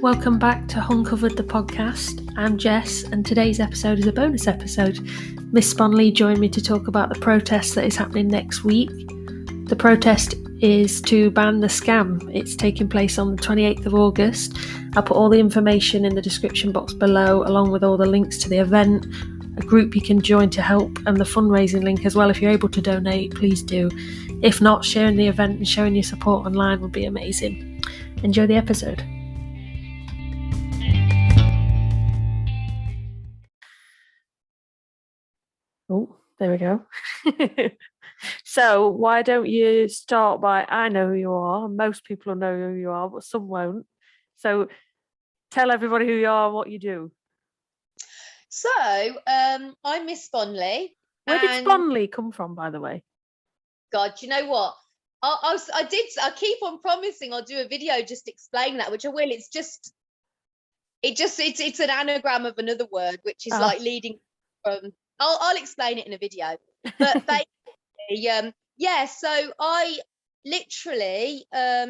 Welcome back to Uncovered the podcast. I'm Jess, and today's episode is a bonus episode. Miss Sponlie joined me to talk about the protest that is happening next week. The protest is to ban the scam. It's taking place on the 28th of August. I'll put all the information in the description box below, along with all the links to the event, a group you can join to help, and the fundraising link as well. If you're able to donate, please do. If not, sharing the event and showing your support online would be amazing. Enjoy the episode. Oh, there we go. So why don't you start by, I know who you are, most people will know who you are, but some won't. So tell everybody who you are and what you do. So, I'm Miss Sponlie. Where did Sponlie come from, by the way? God, you know what? I keep on promising I'll do a video just explain that, which I will. It's an anagram of another word, which is like leading from. I'll explain it in a video. But basically, so I literally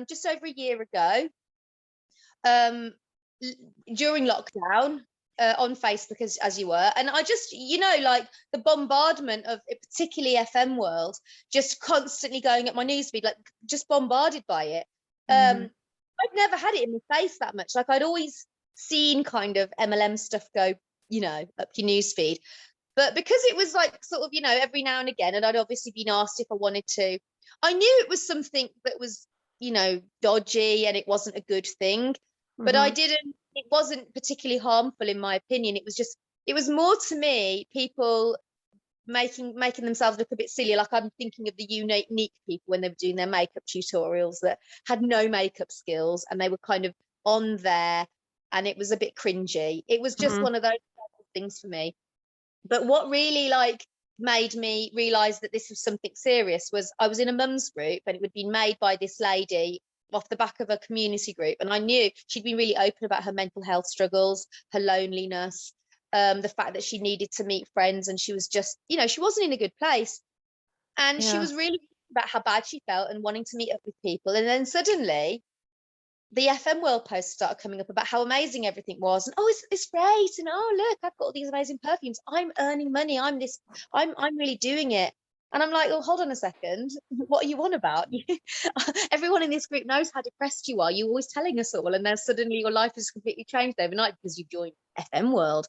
just over a year ago, during lockdown, on Facebook as you were, and I just, like the bombardment of particularly FM world, just constantly going at my newsfeed, like just bombarded by it. I've never had it in my face that much. Like I'd always seen kind of MLM stuff go, up your newsfeed, but because it was like sort of, every now and again, and I'd obviously been asked if I wanted to, I knew it was something that was, dodgy and it wasn't a good thing, but it wasn't particularly harmful in my opinion. It was more to me, people making themselves look a bit silly. Like I'm thinking of the unique people when they were doing their makeup tutorials that had no makeup skills and they were kind of on there, and it was a bit cringy. It was just one of those things for me. But what really made me realize that this was something serious was I was in a mum's group, and it had been made by this lady off the back of a community group, and I knew she'd been really open about her mental health struggles, her loneliness, the fact that she needed to meet friends, and she was just, she wasn't in a good place, and she was really about how bad she felt and wanting to meet up with people. And then suddenly the FM world posts started coming up about how amazing everything was, and it's great, and look, I've got all these amazing perfumes, I'm earning money, I'm really doing it. And I'm like, hold on a second, what are you on about? Everyone in this group knows how depressed you are. You're always telling us all, and then suddenly your life has completely changed overnight because you've joined FM world.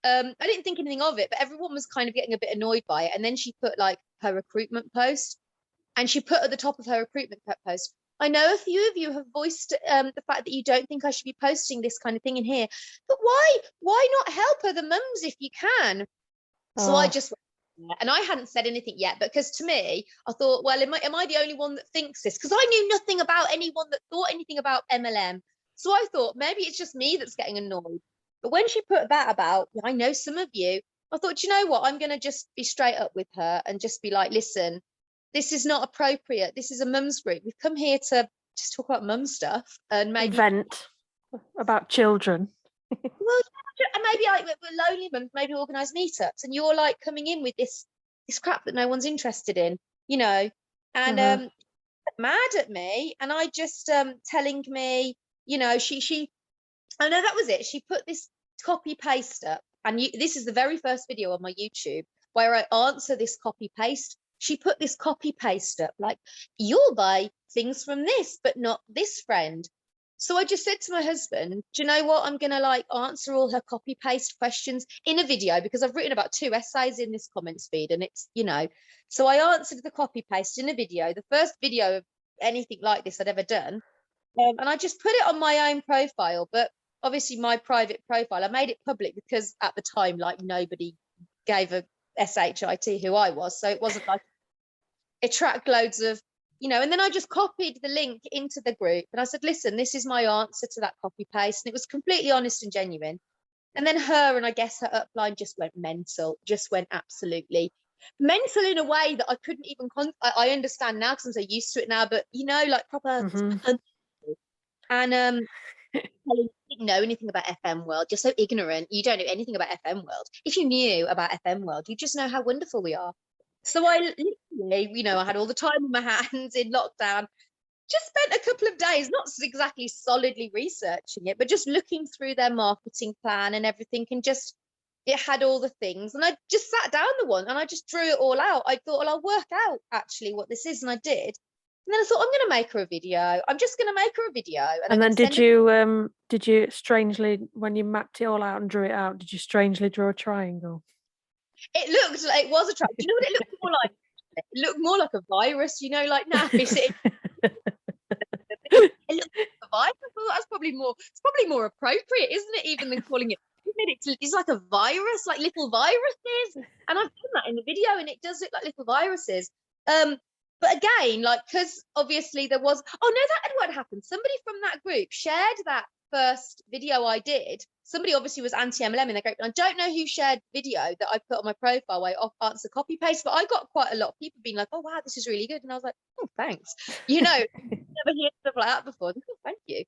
I didn't think anything of it, but everyone was kind of getting a bit annoyed by it. And then she put like her recruitment post, and she put at the top of her recruitment post, I know a few of you have voiced the fact that you don't think I should be posting this kind of thing in here, but why not help other mums if you can? So I just, and I hadn't said anything yet, because to me, I thought, well, am I the only one that thinks this? Because I knew nothing about anyone that thought anything about MLM. So I thought maybe it's just me that's getting annoyed. But when she put that about, I know some of you, I thought, you know what, I'm going to just be straight up with her and just be like, listen, this is not appropriate. This is a mum's group. We've come here to just talk about mum stuff and maybe vent about children. Well, and maybe like we're lonely mums, maybe organise meetups, and you're like coming in with this crap that no one's interested in, and mad at me, and I just telling me, she I know that was it. She put this copy paste up, and this is the very first video on my YouTube where I answer this copy paste. She put this copy paste up like, you'll buy things from this, but not this friend. So I just said to my husband, do you know what? I'm going to answer all her copy paste questions in a video, because I've written about 2 essays in this comments feed, and it's, so I answered the copy paste in a video, the first video of anything like this I'd ever done. And I just put it on my own profile, but obviously my private profile, I made it public because at the time, nobody gave a shit who I was. So it wasn't like it tracked loads of, and then I just copied the link into the group, and I said, listen, this is my answer to that copy paste. And it was completely honest and genuine. And then her, and I guess her upline, just went mental, just went absolutely mental in a way that I couldn't even, I understand now because I'm so used to it now, but proper. And you didn't know anything about FM world. You're so ignorant. You don't know anything about FM world. If you knew about FM world, you just know how wonderful we are. So I literally, I had all the time on my hands in lockdown. just spent a couple of days, not exactly solidly researching it, but just looking through their marketing plan and everything, and just it had all the things. And I just sat down the one and I just drew it all out. I thought, well, I'll work out actually what this is, and I did. And then I thought, I'm going to make her a video. I'm just going to make her a video. And then did you strangely, when you mapped it all out and drew it out, did you strangely draw a triangle? It looked like it was a triangle. Do you know what it looked more like? It looked more like a virus, like now. It looks like a virus. Well, that's probably more. It's probably more appropriate, isn't it? Even than calling it. It's like a virus, like little viruses. And I've done that in the video, and it does look like little viruses. But again, like, because obviously there was. Oh no, that had what happened. Somebody from that group shared that first video I did. Somebody obviously was anti-MLM in the group. And I don't know who shared video that I put on my profile where I answer copy paste, but I got quite a lot of people being like, "Oh wow, this is really good," and I was like, "Oh, thanks." Never heard stuff like that before. Oh, thank you.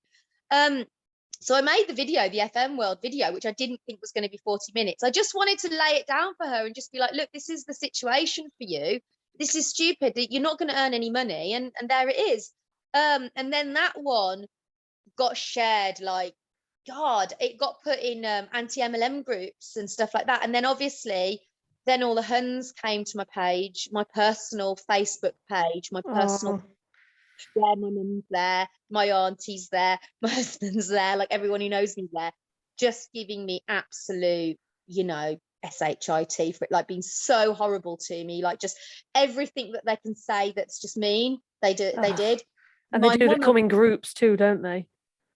So I made the video, the FM World video, which I didn't think was going to be 40 minutes. I just wanted to lay it down for her and just be like, look, this is the situation for you. This is stupid. You're not going to earn any money. And there it is. And then that one got shared like, God, it got put in anti-MLM groups and stuff like that. And then obviously, then all the Huns came to my page, my personal Facebook page, my personal... Yeah, my mum's there, my auntie's there, my husband's there, like everyone who knows me there, just giving me absolute, shit for it, like being so horrible to me, like just everything that they can say that's just mean, they did. And they do come in groups too, don't they?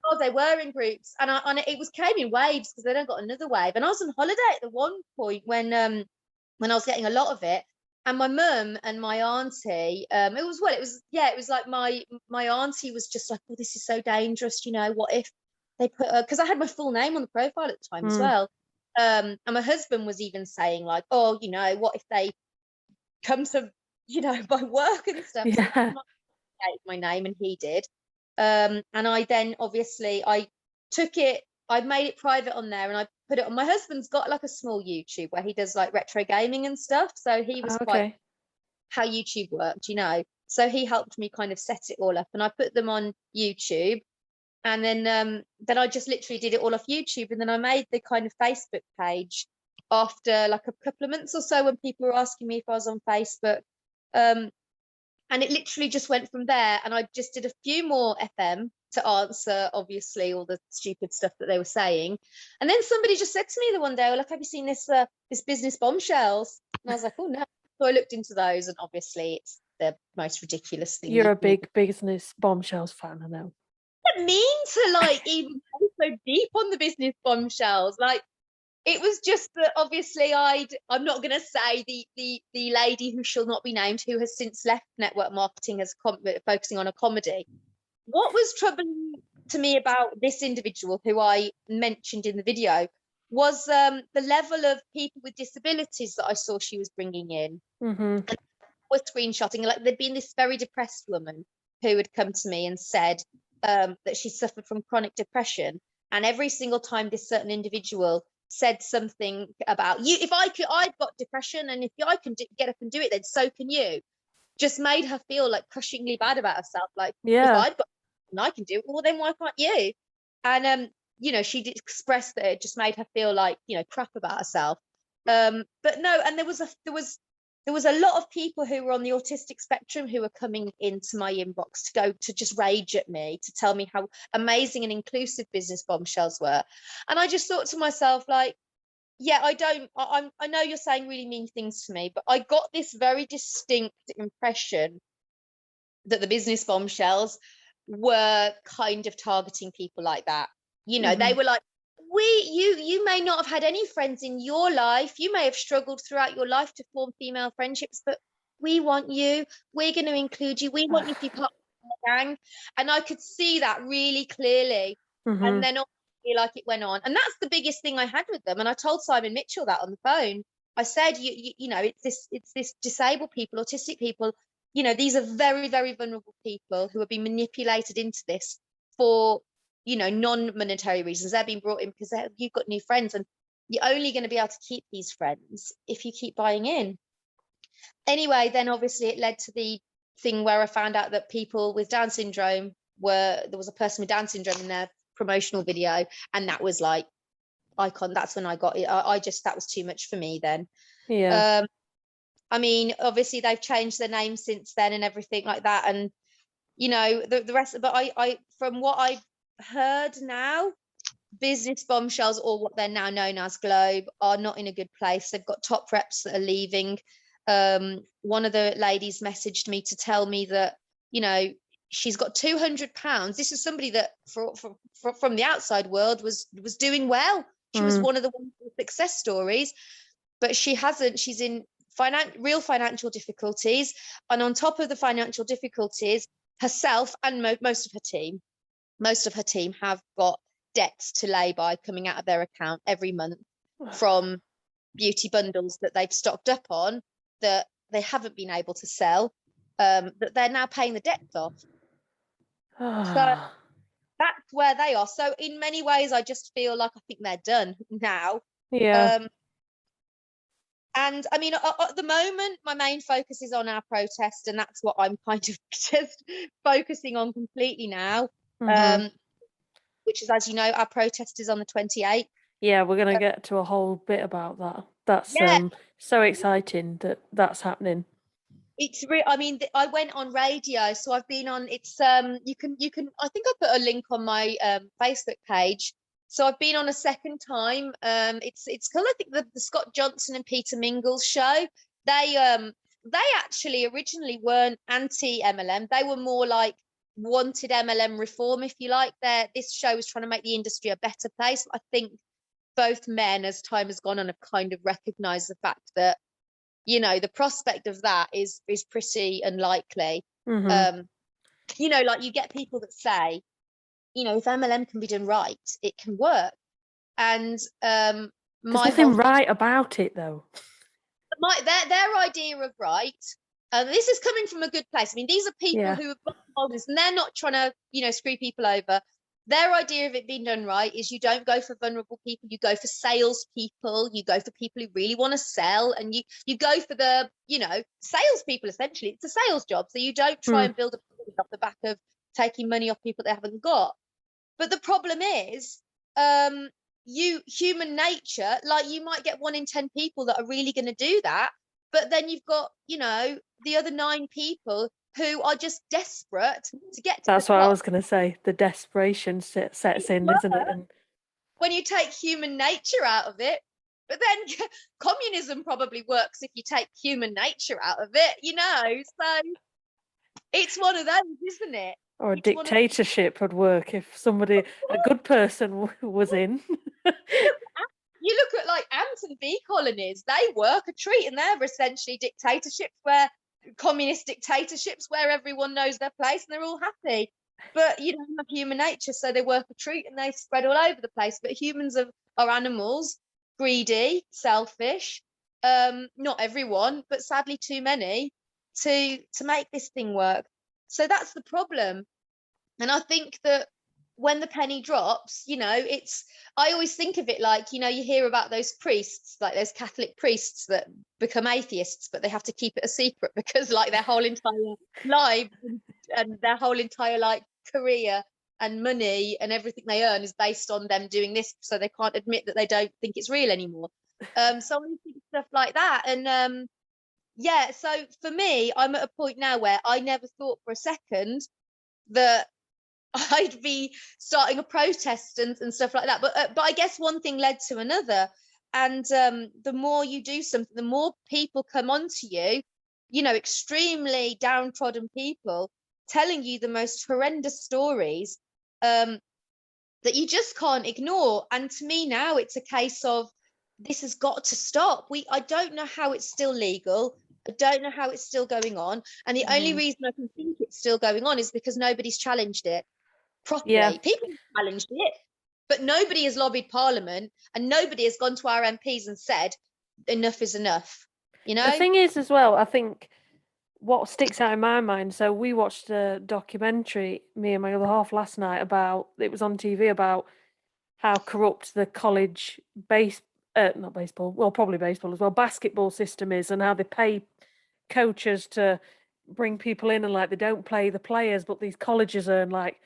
Oh, they were in groups, and it came in waves because they don't got another wave. And I was on holiday at the one point when I was getting a lot of it. And my mum and my auntie, it was like my auntie was just like, oh, this is so dangerous, what if they put her, because I had my full name on the profile at the time as well. And my husband was even saying like, oh, what if they come to, my work and stuff. Yeah. So my name, and he did. And I then obviously I took it, I made it private on there, and I put it on. My husband's got like a small YouTube where he does like retro gaming and stuff. So he was quite how YouTube worked, So he helped me kind of set it all up, and I put them on YouTube. And then I just literally did it all off YouTube. And then I made the kind of Facebook page after like a couple of months or so when people were asking me if I was on Facebook. And it literally just went from there. And I just did a few more FM to answer, obviously, all the stupid stuff that they were saying. And then somebody just said to me the one day, look, have you seen this business bombshells? And I was like, oh, no. So I looked into those, and obviously it's the most ridiculous thing. You're a big business bombshells fan, I know. I didn't mean to like even go so deep on the business bombshells. Like, it was just that obviously I'm not going to say the lady who shall not be named, who has since left network marketing as focusing on a comedy. What was troubling to me about this individual who I mentioned in the video was the level of people with disabilities that I saw she was bringing in. And was screenshotting, like there'd been this very depressed woman who had come to me and said that she suffered from chronic depression. And every single time this certain individual said something about you, if I've got depression, and if I can get up and do it, then so can you. Just made her feel like crushingly bad about herself. Like, if I've got and I can do it, well then why can't you? And she did express that it just made her feel like crap about herself. But no, and there was a lot of people who were on the autistic spectrum who were coming into my inbox to just rage at me, to tell me how amazing and inclusive business bombshells were. And I just thought to myself, like, yeah, I know you're saying really mean things to me, but I got this very distinct impression that the business bombshells were kind of targeting people like that. They were like, you may not have had any friends in your life. You may have struggled throughout your life to form female friendships, but we want you. We're going to include you. We want you to be part of the gang. And I could see that really clearly. And then obviously, like, it went on. And that's the biggest thing I had with them. And I told Simon Mitchell that on the phone. I said, it's this disabled people, autistic people. These are very, very vulnerable people who are being manipulated into this for non-monetary reasons. They're being brought in because you've got new friends, and you're only going to be able to keep these friends if you keep buying in. Anyway, then obviously it led to the thing where I found out that people with Down syndrome there was a person with Down syndrome in their promotional video, and that was like icon. That's when I got it. I just, that was too much for me then. Yeah. I mean, obviously they've changed their name since then and everything like that, and the rest. But I from what I've heard now, Business Bombshells, or what they're now known as, Globe, are not in a good place. They've got top reps that are leaving. One of the ladies messaged me to tell me that she's got £200. This is somebody that from the outside world was doing well. She was one of the success stories, but she hasn't. She's in real financial difficulties, and on top of the financial difficulties, herself and most of her team have got debts to lay by coming out of their account every month from beauty bundles that they've stocked up on that they haven't been able to sell, that they're now paying the debts off. So that's where they are. So in many ways, I just feel like I think they're done now. Yeah. And I mean, at the moment, my main focus is on our protest, and that's what I'm kind of just focusing on completely now. Which is, as you know, our protest is on the 28th. Yeah, we're going to get to a whole bit about that. That's so exciting that that's happening. It's I mean, I went on radio, so I've been on. It's you can. I think I put a link on my Facebook page. So I've been on a second time. It's called, I think, the Scott Johnson and Peter Mingles show. They actually originally weren't anti MLM. They were more like wanted MLM reform, if you like. This show was trying to make the industry a better place. I think both men, as time has gone on, have kind of recognized the fact that the prospect of that is pretty unlikely. Like, you get people that say, if MLM can be done right, it can work. And there's nothing right about it, though. Their idea of right, this is coming from a good place. I mean, these are people who have got holdings, and they're not trying to screw people over. Their idea of it being done right is you don't go for vulnerable people, you go for salespeople, you go for people who really want to sell, and you go for the salespeople. Essentially, it's a sales job, so you don't try and build a business off the back of taking money off people they haven't got. But the problem is, human nature, like, you might get 1 in 10 people that are really going to do that, but then you've got the other 9 people who are just desperate to get to that's the what top. I was going to say. The desperation sets in, isn't it? And when you take human nature out of it, but then communism probably works if you take human nature out of it, so it's one of those, isn't it? Or a dictatorship would work if a good person was in. You look at like ant and bee colonies, they work a treat, and they're essentially dictatorships, communist dictatorships where everyone knows their place and they're all happy. But you don't have human nature, so they work a treat and they spread all over the place. But humans are animals, greedy, selfish. Not everyone, but sadly too many to make this thing work. So that's the problem. And I think that when the penny drops, I always think of it like, you hear about those priests, like those Catholic priests that become atheists, but they have to keep it a secret because like their whole entire life and their whole entire like career and money and everything they earn is based on them doing this, so they can't admit that they don't think it's real anymore. So I think stuff like that. And so for me, I'm at a point now where I never thought for a second that I'd be starting a protest and stuff like that. But I guess one thing led to another. And the more you do something, the more people come onto you, extremely downtrodden people telling you the most horrendous stories that you just can't ignore. And to me now, it's a case of this has got to stop. I don't know how it's still legal. I don't know how it's still going on. And the only reason I can think it's still going on is because nobody's challenged it properly. Yeah. People have challenged it, but nobody has lobbied Parliament and nobody has gone to our MPs and said enough is enough. The thing is as well, I think what sticks out in my mind, so we watched a documentary, me and my other half, last night it was on TV, about how corrupt the college not baseball, well, probably baseball as well, basketball system is, and how they pay coaches to bring people in and like they don't play the players, but these colleges earn like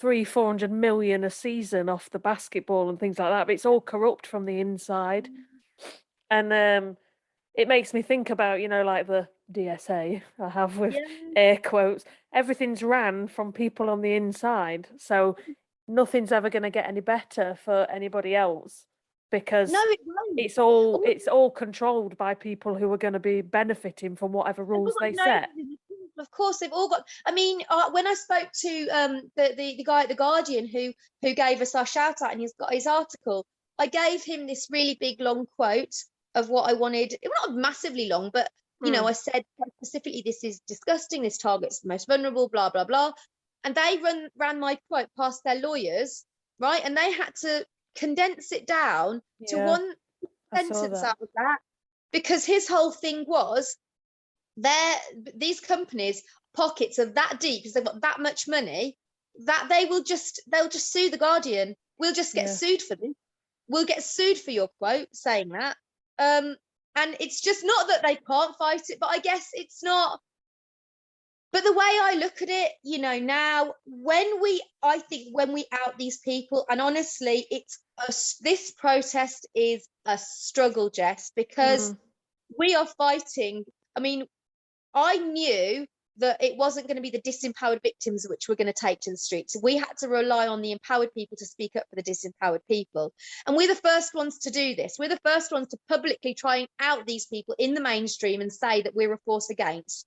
300-400 million a season off the basketball and things like that. But it's all corrupt from the inside, and it makes me think about, like the DSA I have with Yeah. air quotes. Everything's ran from people on the inside, so nothing's ever going to get any better for anybody else No, because it won't. it's all controlled by people who are going to be benefiting from whatever They've all rules got they set. noses. Of course, they've all got. I mean, when I spoke to the guy at the Guardian who gave us our shout out and he's got his article, I gave him this really big long quote of what I wanted. It was not massively long, but I said quite specifically, this is disgusting. This targets the most vulnerable. Blah blah blah. And they ran my quote past their lawyers, right? And they had to condense it down to Yeah, one I saw sentence that. out of that, because his whole thing was these companies pockets are that deep because they've got that much money that they'll just sue the Guardian. We'll just get Yeah. sued for this. We'll get sued for your quote saying that. And it's just not that they can't fight it, but I guess it's not. But the way I look at it, now I think when we out these people, and honestly, this protest is a struggle, Jess, because we are fighting. I mean, I knew that it wasn't going to be the disempowered victims which were going to take to the streets. We had to rely on the empowered people to speak up for the disempowered people. And we're the first ones to do this. We're the first ones to publicly try and out these people in the mainstream and say that we're a force against.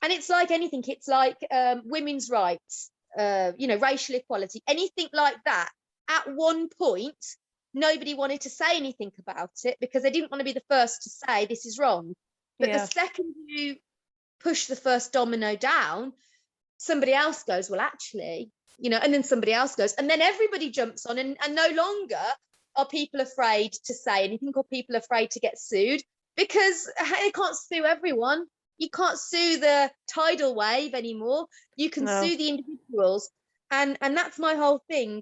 And it's like anything. It's like women's rights, racial equality, anything like that. At one point, nobody wanted to say anything about it because they didn't want to be the first to say this is wrong. But the second you push the first domino down, somebody else goes, well, actually, and then somebody else goes, and then everybody jumps on, and no longer are people afraid to say anything or people afraid to get sued because they can't sue everyone. You can't sue the tidal wave anymore. You can sue the individuals. And that's my whole thing.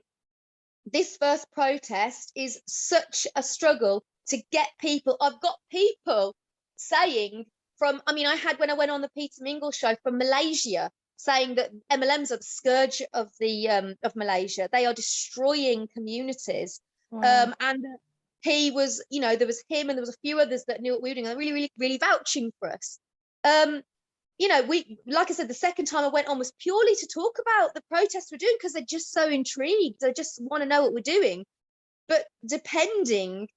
This first protest is such a struggle to get people. I've got people saying I had when I went on the Peter Mingle show from Malaysia saying that MLMs are the scourge of Malaysia. They are destroying communities. Wow. And he was, there was him and there was a few others that knew what we were doing. They're really, really, really vouching for us. Like I said, the second time I went on was purely to talk about the protests we're doing because they're just so intrigued. They just want to know what we're doing. But depending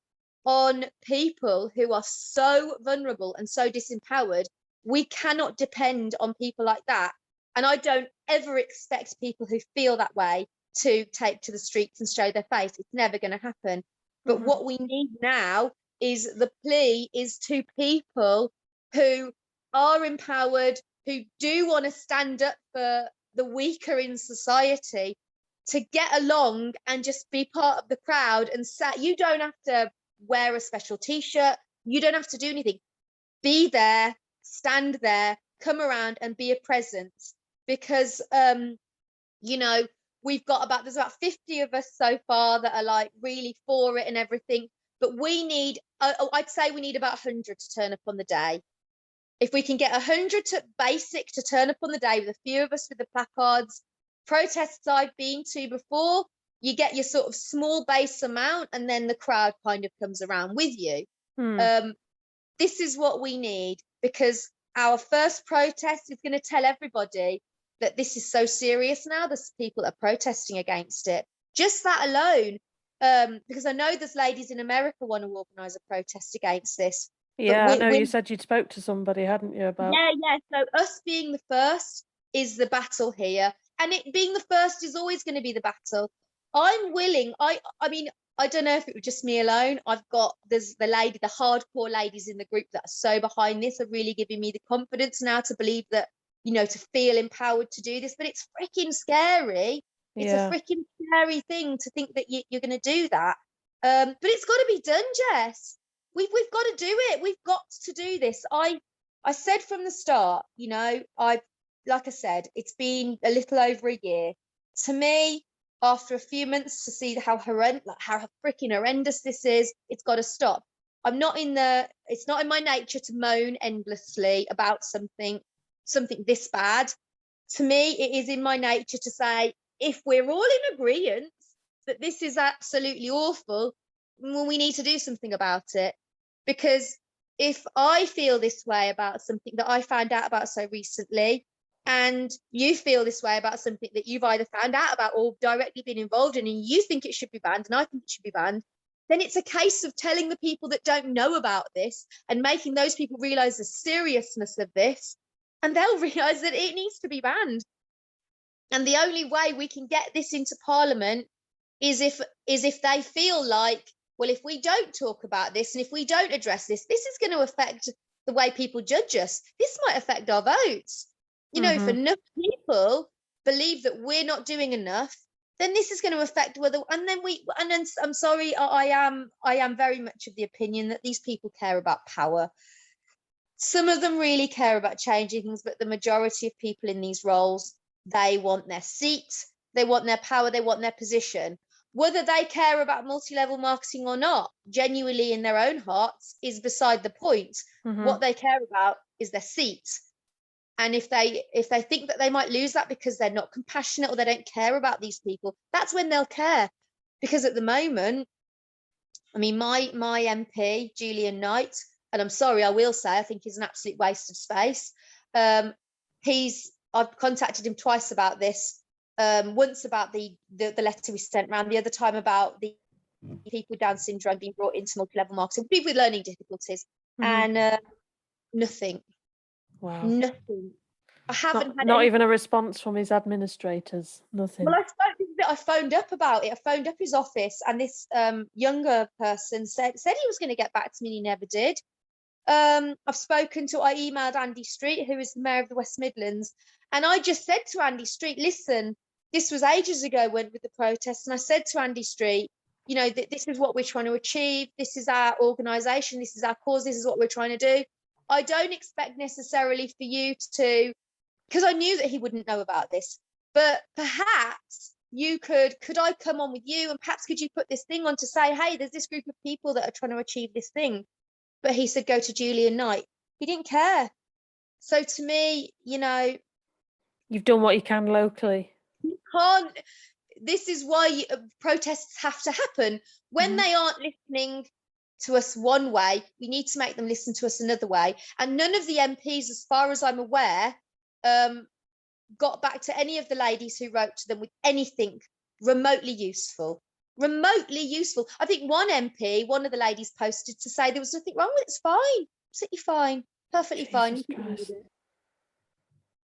on people who are so vulnerable and so disempowered, we cannot depend on people like that. And I don't ever expect people who feel that way to take to the streets and show their face. It's never going to happen. But what we need now is the plea is to people who are empowered, who do want to stand up for the weaker in society, to get along and just be part of the crowd and say, you don't have to wear a special t-shirt, you don't have to do anything. Be there, stand there, come around and be a presence. Because there's about 50 of us so far that are like really for it and everything, but we need I'd say we need about 100 to turn up on the day. If we can get 100 to turn up on the day with a few of us with the placards. Protests I've been to before, you get your sort of small base amount and then the crowd kind of comes around with you. This is what we need, because our first protest is going to tell everybody that this is so serious now. There's people are protesting against it. Just that alone, because I know there's ladies in America want to organise a protest against this. Yeah, I know you said you'd spoke to somebody, hadn't you, about... Yeah. So us being the first is the battle here. And it being the first is always going to be the battle. I'm willing. I mean, I don't know if it was just me alone. There's the hardcore ladies in the group that are so behind this are really giving me the confidence now to believe that, to feel empowered to do this. But it's freaking scary. It's a freaking scary thing to think that you're going to do that. But it's got to be done, Jess. We've got to do it. We've got to do this. I said from the start, like I said, it's been a little over a year. To me, after a few months, to see how freaking horrendous this is, it's got to stop. It's not in my nature to moan endlessly about something. something this bad, to me, it is in my nature to say, if we're all in agreement that this is absolutely awful, well, we need to do something about it. Because if I feel this way about something that I found out about so recently, and you feel this way about something that you've either found out about or directly been involved in, and you think it should be banned, and I think it should be banned, then it's a case of telling the people that don't know about this and making those people realize the seriousness of this, and they'll realize that it needs to be banned. And the only way we can get this into Parliament is if they feel like, well, if we don't talk about this and if we don't address this, this is going to affect the way people judge us. This might affect our votes. You know, if enough people believe that we're not doing enough, then this is going to affect whether, and then I'm sorry, I am very much of the opinion that these people care about power. Some of them really care about changing things, but the majority of people in these roles, they want their seat, they want their power, they want their position. Whether they care about multi-level marketing or not, genuinely in their own hearts, is beside the point. What they care about is their seat. And if they think that they might lose that because they're not compassionate or they don't care about these people, that's when they'll care. Because at the moment, I mean, my MP, Julian Knight, and I'm sorry, I will say, I think he's an absolute waste of space. I've contacted him twice about this. Once about the letter we sent around, the other time about the people with Down syndrome being brought into multi-level marketing, people with learning difficulties, and nothing. Wow. Nothing. I haven't had not even a response from his administrators. Nothing. Well, I phoned up about it. I phoned up his office, and this younger person said he was going to get back to me, and he never did. I emailed Andy Street, who is the mayor of the West Midlands, and I just said to Andy Street, listen, this was ages ago with the protests, and I said to Andy Street, you know, this is what we're trying to achieve. This is our organisation. This is our cause. This is what we're trying to do. I don't expect necessarily for you to, because I knew that he wouldn't know about this, but perhaps you could I come on with you, and perhaps could you put this thing on to say, hey, there's this group of people that are trying to achieve this thing. But he said, go to Julian Knight. He didn't care. So to me, you know, you've done what you can locally. You can't. This is why protests have to happen. When they aren't listening to us one way, we need to make them listen to us another way. And none of the MPs, as far as I'm aware, got back to any of the ladies who wrote to them with anything remotely useful. Remotely useful. I think one MP, one of the ladies, posted to say there was nothing wrong with it. It's fine, absolutely fine, perfectly fine.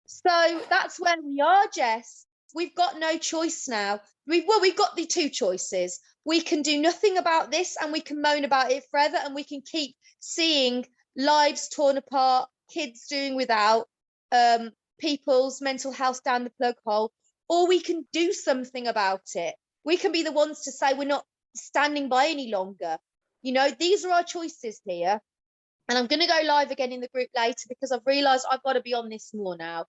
So that's where we are, Jess. We've got no choice now. We've got the two choices. We can do nothing about this, and we can moan about it forever, and we can keep seeing lives torn apart, kids doing without, people's mental health down the plug hole, or we can do something about it. We can be the ones to say we're not standing by any longer. You know, these are our choices here. And I'm going to go live again in the group later because I've realised I've got to be on this more now.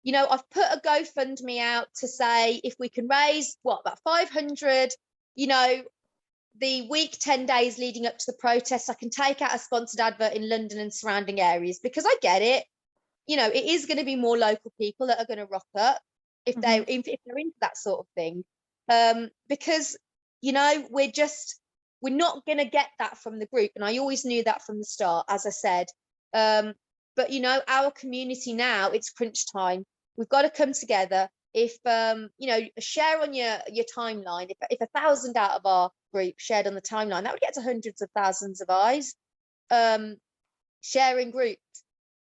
You know, I've put a GoFundMe out to say if we can raise, about 500, you know, the week, 10 days leading up to the protests, I can take out a sponsored advert in London and surrounding areas, because I get it. You know, it is going to be more local people that are going to rock up if they're into that sort of thing. Because, you know, we're not going to get that from the group. And I always knew that from the start, as I said. But, you know, our community now, it's crunch time. We've got to come together. If, you know, share on your timeline, if 1,000 out of our group shared on the timeline, that would get to hundreds of thousands of eyes. Sharing groups.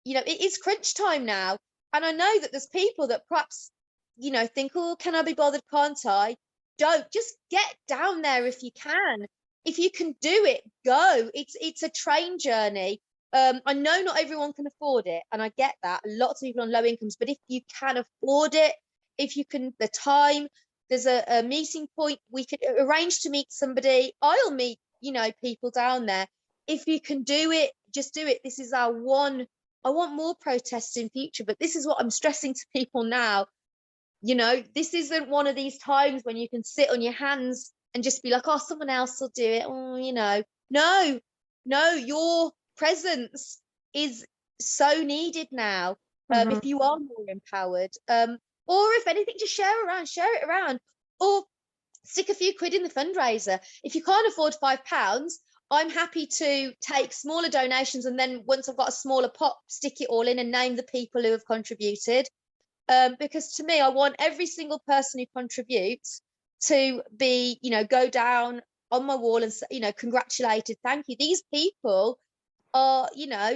You know, it is crunch time now. And I know that there's people that perhaps, you know, think, oh, can I be bothered? Can't I? Don't. Just get down there if you can. If you can do it, go. It's a train journey. I know not everyone can afford it, and I get that. Lots of people on low incomes, but if you can afford it, if you can, the time, there's a meeting point, we could arrange to meet somebody. I'll meet, you know, people down there. If you can do it, just do it. This is our one. I want more protests in future, but this is what I'm stressing to people now. You know, this isn't one of these times when you can sit on your hands and just be like, oh, someone else will do it. Oh, you know, no, your presence is so needed now. Mhm. If you are more empowered, or if anything, just share it around, or stick a few quid in the fundraiser. If you can't afford £5, I'm happy to take smaller donations, and then once I've got a smaller pot, stick it all in and name the people who have contributed. Because to me, I want every single person who contributes to be, go down on my wall and, congratulated, thank you. These people are,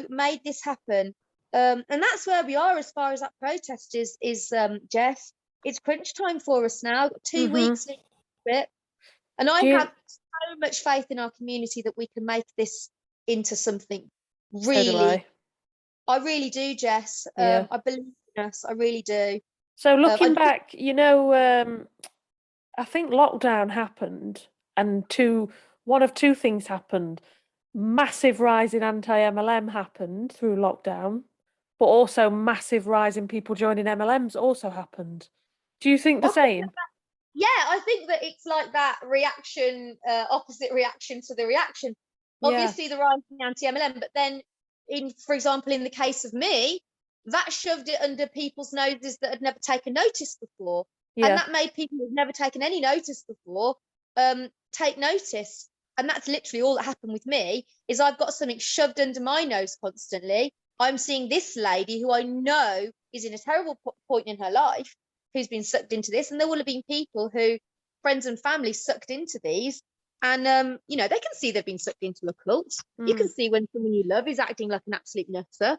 made this happen. And that's where we are as far as that protest is Jess. It's crunch time for us now. Got 2 weeks to it. And I Do you, have so much faith in our community that we can make this into something so do really. I really do, Jess. Yeah. I believe in us. I really do. So I looking back, I think lockdown happened, and one of two things happened. Massive rise in anti-MLM happened through lockdown, but also massive rise in people joining MLMs also happened. Do you think the I think same? Yeah, I think that it's like that reaction, opposite reaction to the reaction. Yeah. Obviously, the rise in the anti-MLM, but then, for example, in the case of me, that shoved it under people's noses that had never taken notice before, and Yeah. that made people who've never taken any notice before take notice. And that's literally all that happened with me. Is I've got something shoved under my nose constantly. I'm seeing this lady who I know is in a terrible point in her life, who's been sucked into this, and there will have been people who, friends and family, sucked into these, and they can see they've been sucked into a cult. You can Mm. see when someone you love is acting like an absolute nutter,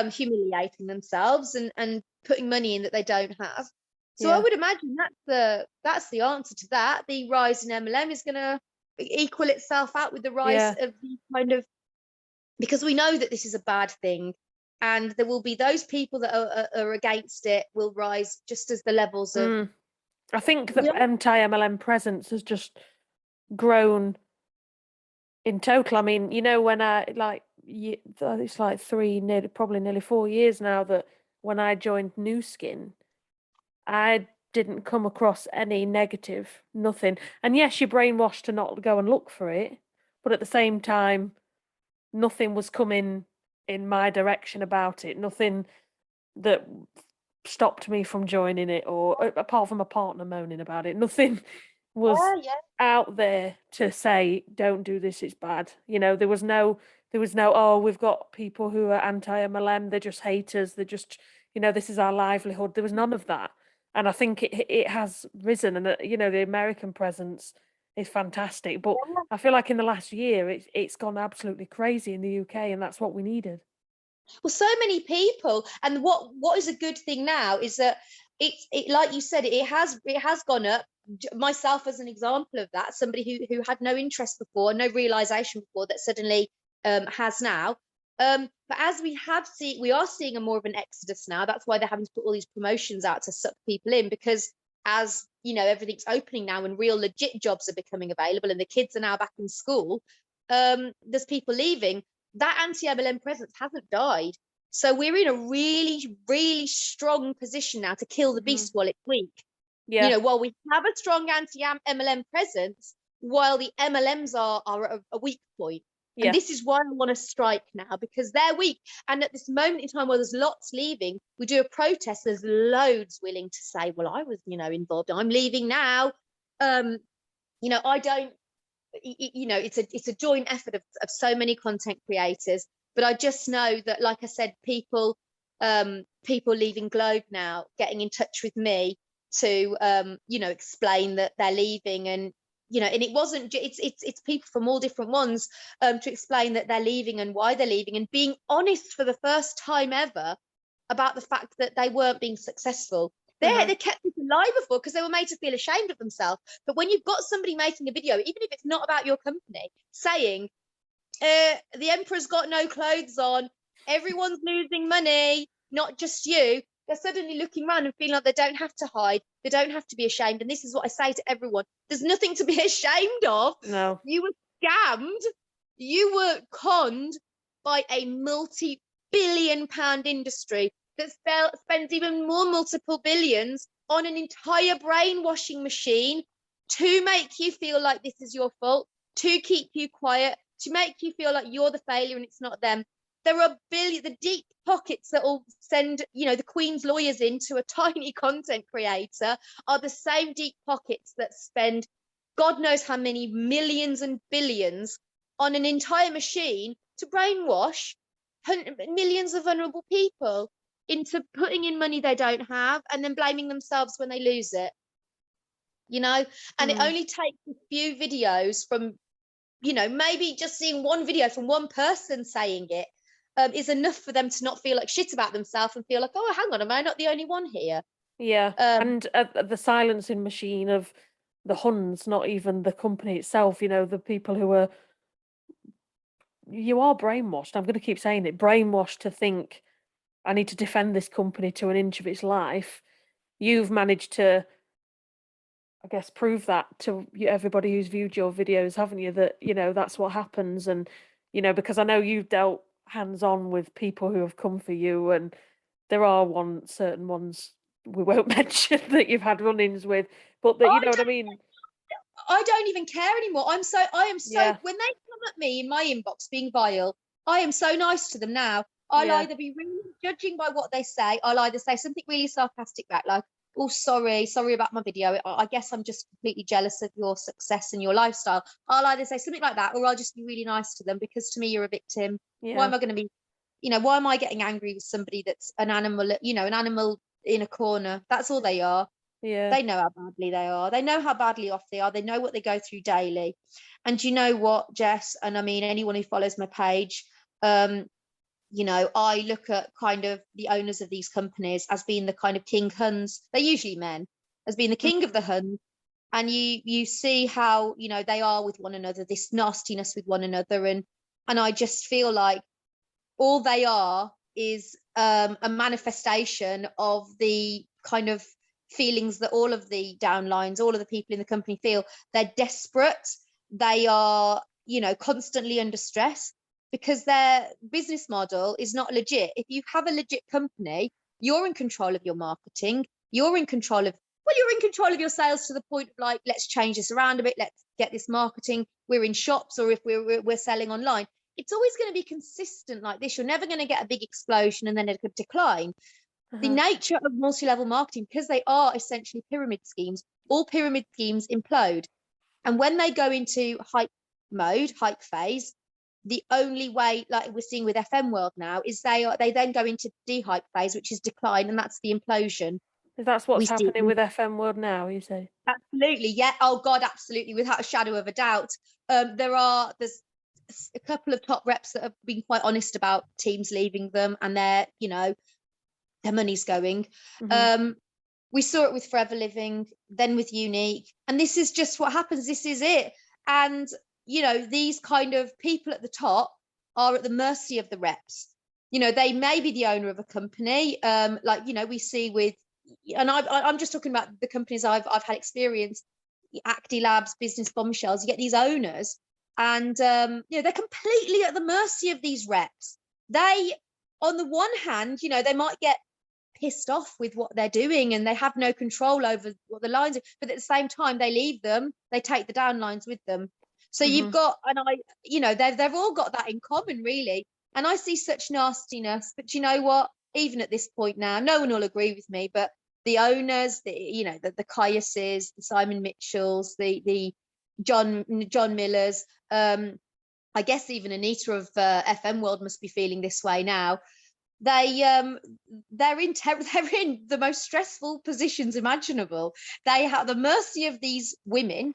humiliating themselves and putting money in that they don't have. So I Yeah. would imagine that's the answer to that. The rise in MLM is going to equal itself out with the rise Yeah. of the kind of, because we know that this is a bad thing, and there will be those people that are against it will rise just as the levels of. Mm. I think the anti-MLM presence has just grown in total. I mean, when it's like probably nearly 4 years now that when I joined New Skin, I didn't come across any negative, nothing. And yes, you're brainwashed to not go and look for it, but at the same time, nothing was coming in my direction about it. Nothing that stopped me from joining it, or apart from a partner moaning about it, nothing was Yeah, out there to say don't do this, it's bad. There was no, oh, we've got people who are anti-MLM, they're just haters, they're just, this is our livelihood. There was none of that. And I think it has risen, and the American presence is fantastic, but yeah. I feel like in the last year it's gone absolutely crazy in the UK, and that's what we needed. Well, so many people, and what is a good thing now is that it like you said, it has gone up. Myself as an example of that, somebody who had no interest before, no realization before, that suddenly has now. But as we are seeing a more of an exodus now. That's why they're having to put all these promotions out to suck people in, because as everything's opening now and real legit jobs are becoming available and the kids are now back in school, there's people leaving. That anti-MLM presence hasn't died. So we're in a really, really strong position now to kill the Mhm. beast while it's weak. Yeah, While we have a strong anti-MLM presence, while the MLMs are a weak point. And yeah. this is why I want to strike now, because they're weak. And at this moment in time where there's lots leaving, we do a protest, there's loads willing to say, well, I was, involved. I'm leaving now. I don't, it's a joint effort of so many content creators, but I just know that, like I said, people leaving Globe now getting in touch with me to explain that they're leaving, and it wasn't it's people from all different ones, to explain that they're leaving and why they're leaving, and being honest for the first time ever about the fact that they weren't being successful. Uh-huh. They kept it alive before because they were made to feel ashamed of themselves. But when you've got somebody making a video, even if it's not about your company, saying, the emperor's got no clothes on, everyone's losing money, not just you, they're suddenly looking around and feeling like they don't have to hide, they don't have to be ashamed. And this is what I say to everyone: there's nothing to be ashamed of. No. You were scammed, you were conned by a multi-billion-pound industry that spends even more multiple billions on an entire brainwashing machine to make you feel like this is your fault, to keep you quiet, to make you feel like you're the failure and it's not them. there are the deep pockets that will send, the Queen's lawyers into a tiny content creator are the same deep pockets that spend God knows how many millions and billions on an entire machine to brainwash millions of vulnerable people into putting in money they don't have and then blaming themselves when they lose it. And it only takes a few videos from, maybe just seeing one video from one person saying it is enough for them to not feel like shit about themselves and feel like, oh, hang on, am I not the only one here? Yeah. And the silencing machine of the Huns, not even the company itself, the people who are, you are brainwashed. I'm going to keep saying it, brainwashed to think I need to defend this company to an inch of its life. You've managed to, I guess, prove that to everybody who's viewed your videos, haven't you? That, that's what happens. And, because I know you've dealt hands-on with people who have come for you, and there are certain ones we won't mention that you've had run-ins with, but that, you know what I mean? I don't even care anymore. I am so when they come at me in my inbox being vile, I am so nice to them now. I'll either be really judging by what they say, I'll either say something really sarcastic back, like, oh, sorry about my video, I guess I'm just completely jealous of your success and your lifestyle. I'll either say something like that, or I'll just be really nice to them, because to me, you're a victim. Why am I going to be, why am I getting angry with somebody that's an animal, an animal in a corner? That's all they are. Yeah. They know how badly they are. They know how badly off they are. They know what they go through daily. And you know what, Jess, and I mean, anyone who follows my page, I look at kind of the owners of these companies as being the kind of king Huns. They're usually men, as being the king of the Huns. And you see how, they are with one another, this nastiness with one another. And I just feel like all they are is a manifestation of the kind of feelings that all of the downlines, all of the people in the company feel. They're desperate. They are, constantly under stress because their business model is not legit. If you have a legit company, you're in control of your marketing. You're in control of your sales, to the point of like, let's change this around a bit. Let's get this marketing. We're in shops, or if we're selling online. It's always going to be consistent like this. You're never going to get a big explosion and then it could decline. The nature of multi-level marketing, because they are essentially pyramid schemes, all pyramid schemes implode. And when they go into hype phase, the only way, like we're seeing with FM World now, is they then go into de-hype phase, which is decline, and that's the implosion. That's what's happening with FM World now, you say? Absolutely, yeah. Oh God, absolutely, without a shadow of a doubt. There's a couple of top reps that have been quite honest about teams leaving them, and their money's going. We saw it with Forever Living, then with Unique, and this is just what happens. This is it. And these kind of people at the top are at the mercy of the reps. They may be the owner of a company, we see with, and I'm just talking about the companies I've had experience, Acti Labs, Business Bombshells. You get these owners, and they're completely at the mercy of these reps. They, on the one hand, they might get pissed off with what they're doing and they have no control over what the lines are, but at the same time they leave them, they take the downlines with them. So you've got, and they've all got that in common, really. And I see such nastiness, but you know what, even at this point now, no one will agree with me, but the owners, the Caiuses, the Simon Mitchells, the John Millers, I guess even Anita of FM World must be feeling this way now. They're in the most stressful positions imaginable. They have the mercy of these women,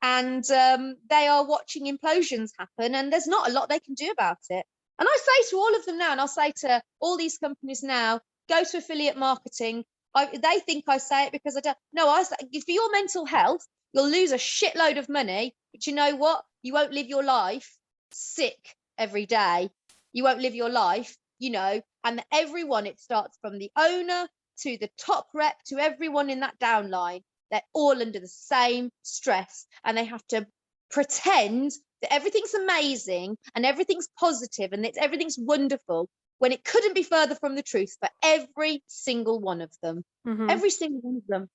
and they are watching implosions happen, and there's not a lot they can do about it. And I say to all of them now, and I'll say to all these companies now, go to affiliate marketing. They think I say it because I don't. No, I say, for your mental health, you'll lose a shitload of money, but you know what? You won't live your life sick every day. You won't live your life, and everyone, it starts from the owner to the top rep to everyone in that downline. They're all under the same stress, and they have to pretend that everything's amazing and everything's positive and that everything's wonderful, when it couldn't be further from the truth for every single one of them. Every single one of them.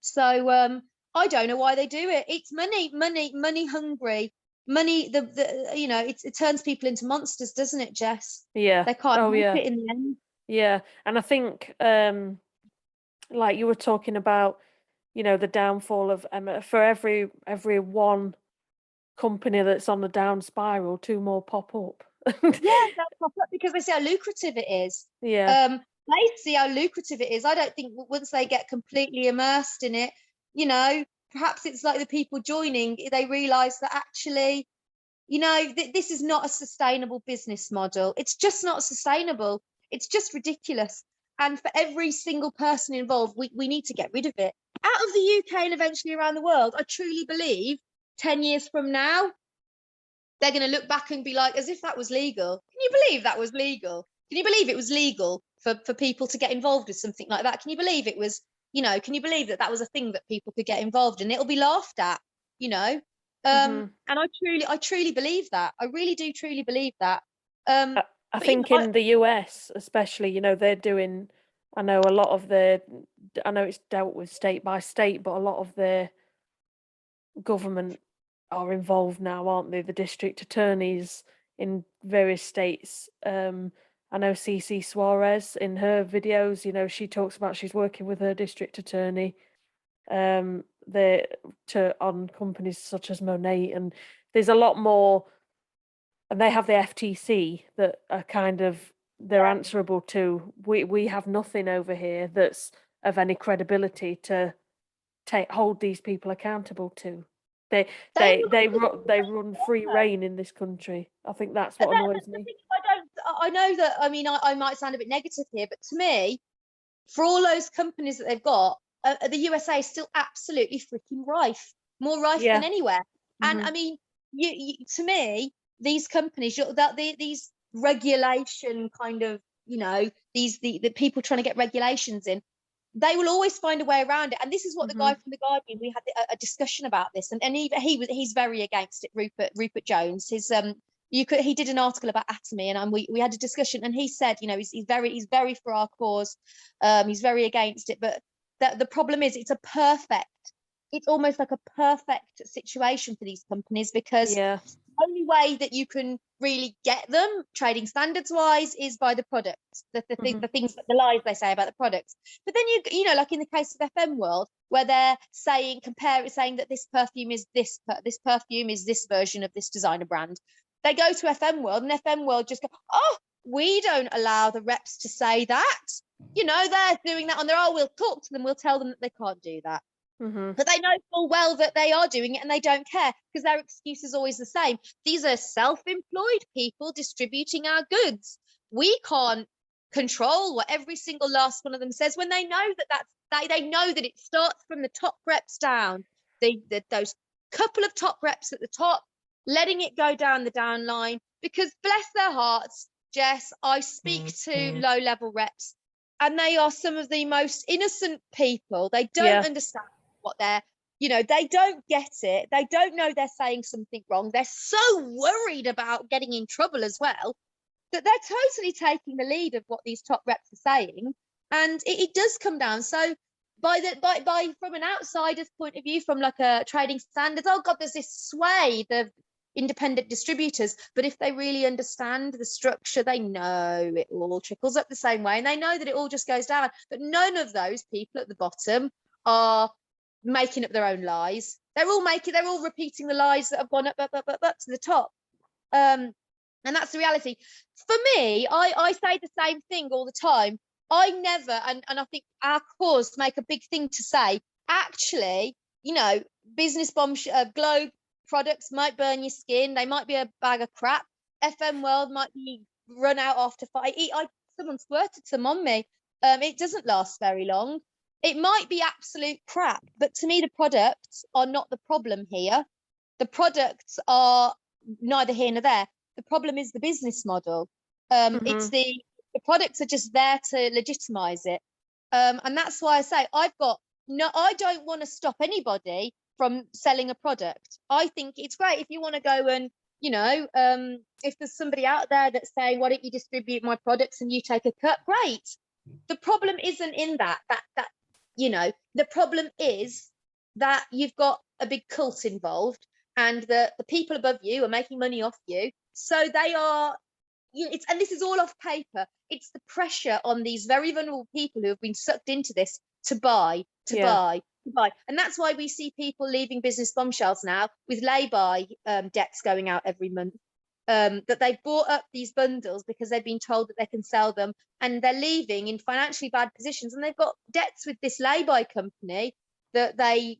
So I don't know why they do it. It's money hungry. money, it turns people into monsters, doesn't it, Jess? Yeah. They can't Oh, help yeah. it in the end. Yeah. And I think, like you were talking about, the downfall of for every one company that's on the down spiral, two more pop up. Yeah, they'll pop up because they see how lucrative it is. Yeah. They see how lucrative it is. I don't think once they get completely immersed in it, perhaps it's like the people joining, they realise that actually, this is not a sustainable business model. It's just not sustainable. It's just ridiculous. And for every single person involved, we need to get rid of it. Out of the UK and eventually around the world, I truly believe 10 years from now, they're going to look back and be like, as if that was legal. Can you believe that was legal? Can you believe it was legal for people to get involved with something like that? Can you believe it was, can you believe that that was a thing that people could get involved in? It'll be laughed at, Mhm. And I truly believe that. I really do truly believe that. I But, think in the US, especially, they're doing. I know a lot of I know it's dealt with state by state, but a lot of their government are involved now, aren't they? The district attorneys in various states. I know CC Suarez in her videos, she talks about she's working with her district attorney, they on companies such as Monet, and there's a lot more, and they have the FTC that are kind of they're answerable to. We have nothing over here that's of any credibility to hold these people accountable to. They they, they run free reign in this country. I think that's what annoys me. I know that. I mean, I might sound a bit negative here, but to me, for all those companies that they've got, the USA is still absolutely freaking rife, more rife than anywhere. And I mean, to me, these companies, these regulation kind of, these the people trying to get regulations in, they will always find a way around it. And this is what the guy from the Guardian, we had a discussion about this, and he's very against it. Rupert Jones, he did an article about Atomy, and we had a discussion, and he said, he's very for our cause, he's very against it, but the problem is it's almost like a perfect situation for these companies, because the only way that you can really get them trading standards wise is by the products, the things, the lies they say about the products. But then like in the case of FM World, where they're saying that this perfume is this version of this designer brand, they go to FM World, and FM World just go, oh, we don't allow the reps to say that. They're doing that on their own. We'll talk to them. We'll tell them that they can't do that. But they know full well that they are doing it, and they don't care, because their excuse is always the same. These are self-employed people distributing our goods. We can't control what every single last one of them says, when they know they know that it starts from the top reps down. Those couple of top reps at the top, letting it go down the down line, because bless their hearts, Jess, I speak to low-level reps, and they are some of the most innocent people. They don't understand what they don't get it. They don't know they're saying something wrong. They're so worried about getting in trouble as well, that they're totally taking the lead of what these top reps are saying. And it does come down. So from an outsider's point of view, from like a trading standards, oh God, there's this sway of independent distributors. But if they really understand the structure, they know it all trickles up the same way, and they know that it all just goes down. But none of those people at the bottom are making up their own lies. They're all repeating the lies that have gone up to the top. And that's the reality. For me, I say the same thing all the time. I never, and I think our cause make a big thing to say, actually, business bomb Globe products might burn your skin. They might be a bag of crap. FM World might be run out after 5. Someone squirted some on me. It doesn't last very long. It might be absolute crap, but to me, the products are not the problem here. The products are neither here nor there. The problem is the business model. It's the products are just there to legitimize it. And that's why I say I don't want to stop anybody from selling a product. I think it's great if you want to go and, if there's somebody out there that's saying, why don't you distribute my products and you take a cut? Great. The problem isn't in that the problem is that you've got a big cult involved. and the people above you are making money off you. So they are, and this is all off paper. It's the pressure on these very vulnerable people who have been sucked into this to buy, to Yeah. buy, to buy. And that's why we see people leaving business bombshells now with lay-by debts going out every month. That they've bought up these bundles because they've been told that they can sell them, and they're leaving in financially bad positions, and they've got debts with this lay-by company that they,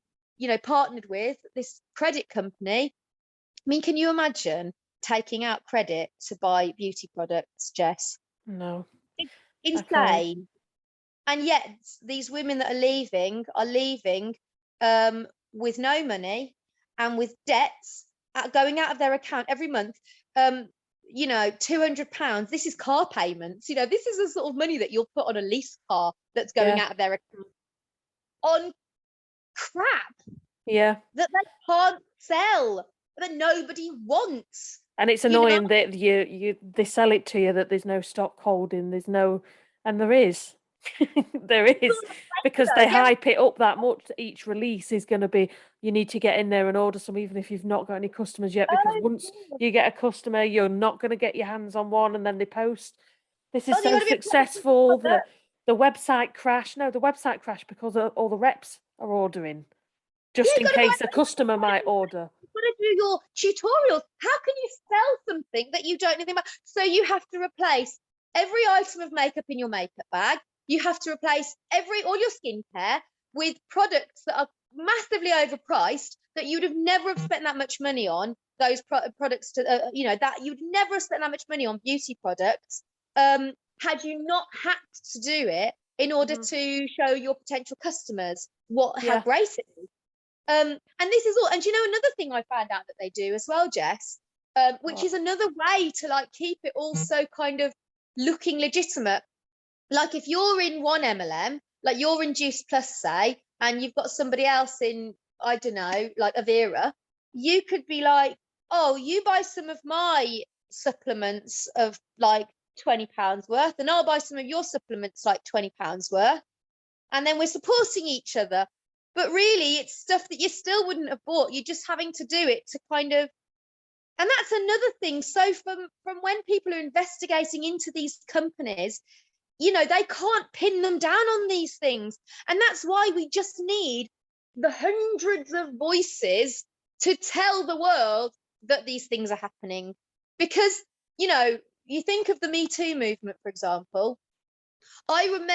partnered with, this credit company. I mean, can you imagine taking out credit to buy beauty products, Jess? No, It's I can't. insane. And yet these women that are leaving with no money and with debts going out of their account every month. £200. This is car payments. This is the sort of money that you'll put on a lease car that's going out of their account on crap Yeah. that they can't sell, that nobody wants. And it's annoying that they sell it to you that there's no stock holding, and there is. There is, because they hype it up that much. Each release is going to be, you need to get in there and order some, even if you've not got any customers yet, because once you get a customer, you're not going to get your hands on one, and then they post, this is so successful, the website crash. No, the website crash because all the reps are ordering, just in case a customer might order. You've got to do your tutorials. How can you sell something that you don't know anything about? So you have to replace every item of makeup in your makeup bag. You have to replace all your skincare with products that are massively overpriced, that you would have never have spent that much money on. Those products that you'd never have spent that much money on beauty products had you not had to do it in order to show your potential customers how great it is. And this is all, and another thing I found out that they do as well, Jess, which is another way to keep it all so kind of looking legitimate. Like if you're in one MLM, like you're in Juice Plus, say, and you've got somebody else in, I don't know, like Avera, you could be like, oh, you buy some of my supplements of like £20 worth, and I'll buy some of your supplements like £20 worth. And then we're supporting each other. But really, it's stuff that you still wouldn't have bought. You're just having to do it to kind of, and that's another thing. So from when people are investigating into these companies, they can't pin them down on these things. And that's why we just need the hundreds of voices to tell the world that these things are happening. Because, you think of the Me Too movement, for example. I remember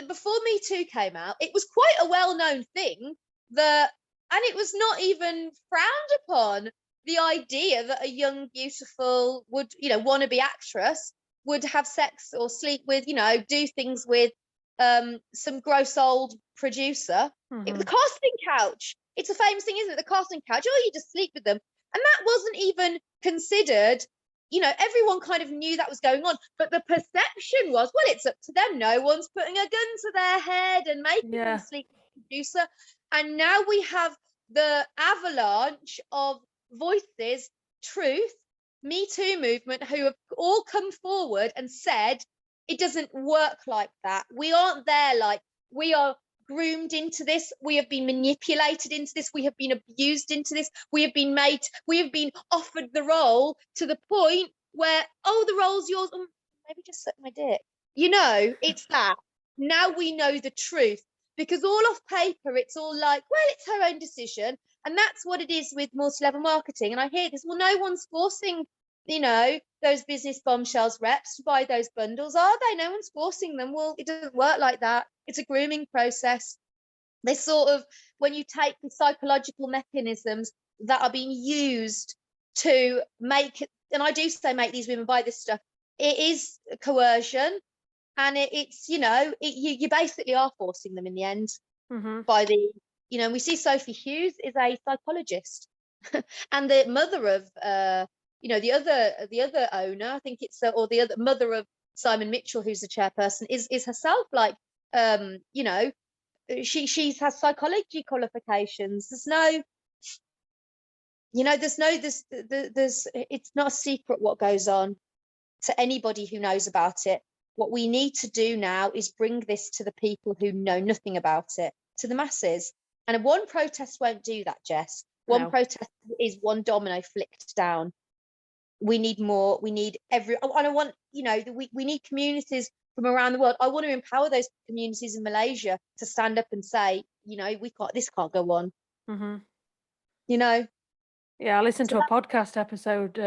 before Me Too came out, it was quite a well-known thing and it was not even frowned upon, the idea that a young, beautiful, wannabe actress would have sex or sleep with, do things with some gross old producer. The casting couch. It's a famous thing, isn't it? The casting couch. Oh, you just sleep with them. And that wasn't even considered. Everyone kind of knew that was going on, but the perception was, well, it's up to them. No one's putting a gun to their head and making them sleep with the producer. And now we have the avalanche of voices, Truth, Me Too movement, who have all come forward and said it doesn't work like that. We aren't there. Like, we are groomed into this, we have been manipulated into this, we have been abused into this, we have been offered the role to the point where, oh, the role's yours, maybe just suck my dick. It's that. Now we know the truth, because all off paper it's all like, well, it's her own decision. And that's what it is with multi-level marketing. And I hear this, well, no one's forcing those business bombshells reps to buy those bundles, are they? No one's forcing them. Well, it doesn't work like that. It's a grooming process. They sort of, when you take the psychological mechanisms that are being used to make, and I do say make these women buy this stuff, it is coercion, and you basically are forcing them in the end by the, we see Sophie Hughes is a psychologist, and the mother of the other owner, I think it's or the other mother of Simon Mitchell, who's the chairperson, is herself like she has psychology qualifications. There's it's not a secret what goes on to anybody who knows about it. What we need to do now is bring this to the people who know nothing about it, to the masses. And one protest won't do that, Jess. One No. protest is one domino flicked down. We need more. We need and I want, we need communities from around the world. I want to empower those communities in Malaysia to stand up and say, this can't go on. Mm-hmm. Yeah, I listened to a podcast episode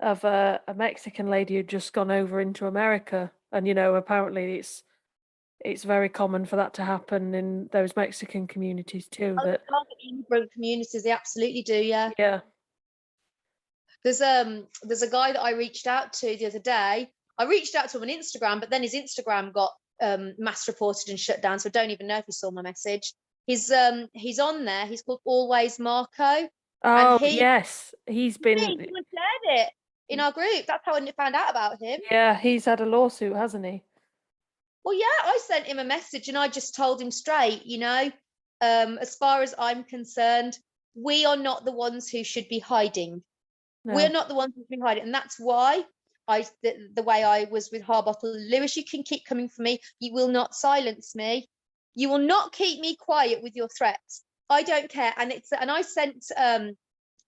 of a Mexican lady who'd just gone over into America, and apparently it's very common for that to happen in those Mexican communities too. That immigrant communities, they absolutely do. Yeah. Yeah. There's a guy that I reached out to the other day. I reached out to him on Instagram, but then his Instagram got mass reported and shut down. So I don't even know if he saw my message. He's on there. He's called Always Marco. Oh, and yes, he's been. someone shared it in our group. That's how I found out about him. Yeah, he's had a lawsuit, hasn't he? Well, yeah, I sent him a message and I just told him straight, as far as I'm concerned, we are not the ones who should be hiding. No. We're not the ones who've been hiding. And that's why the way I was with Harbottle and Lewis, you can keep coming for me. You will not silence me. You will not keep me quiet with your threats. I don't care. And I sent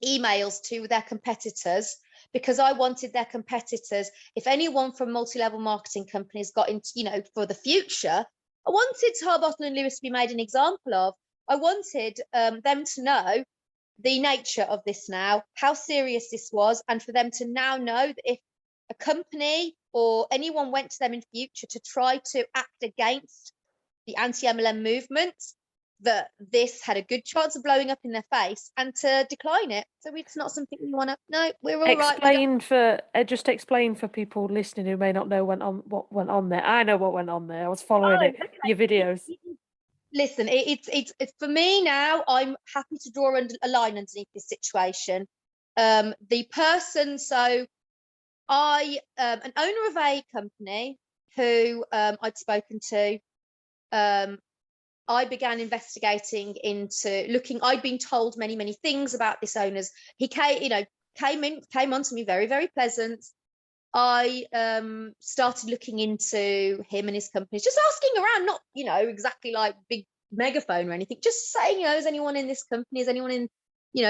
emails to their competitors because I wanted their competitors, if anyone from multi-level marketing companies got into, for the future, I wanted Harbottle and Lewis to be made an example of. I wanted them to know the nature of this now, how serious this was, and for them to now know that if a company or anyone went to them in future to try to act against the anti-MLM movement, that this had a good chance of blowing up in their face and to decline it. So it's not something we want to. No, we're all right. Just explain for people listening who may not know what went on there. I know what went on there. I was following it. Okay. Your videos. Listen, it's for me now. I'm happy to draw a line underneath this situation. The person, so I, an owner of a company who I'd spoken to, I began investigating into looking. I'd been told many things about this owner's. He came on to me very, very pleasant. I started looking into him and his companies, just asking around, not exactly like big megaphone or anything, just saying, is anyone in this company? Is anyone in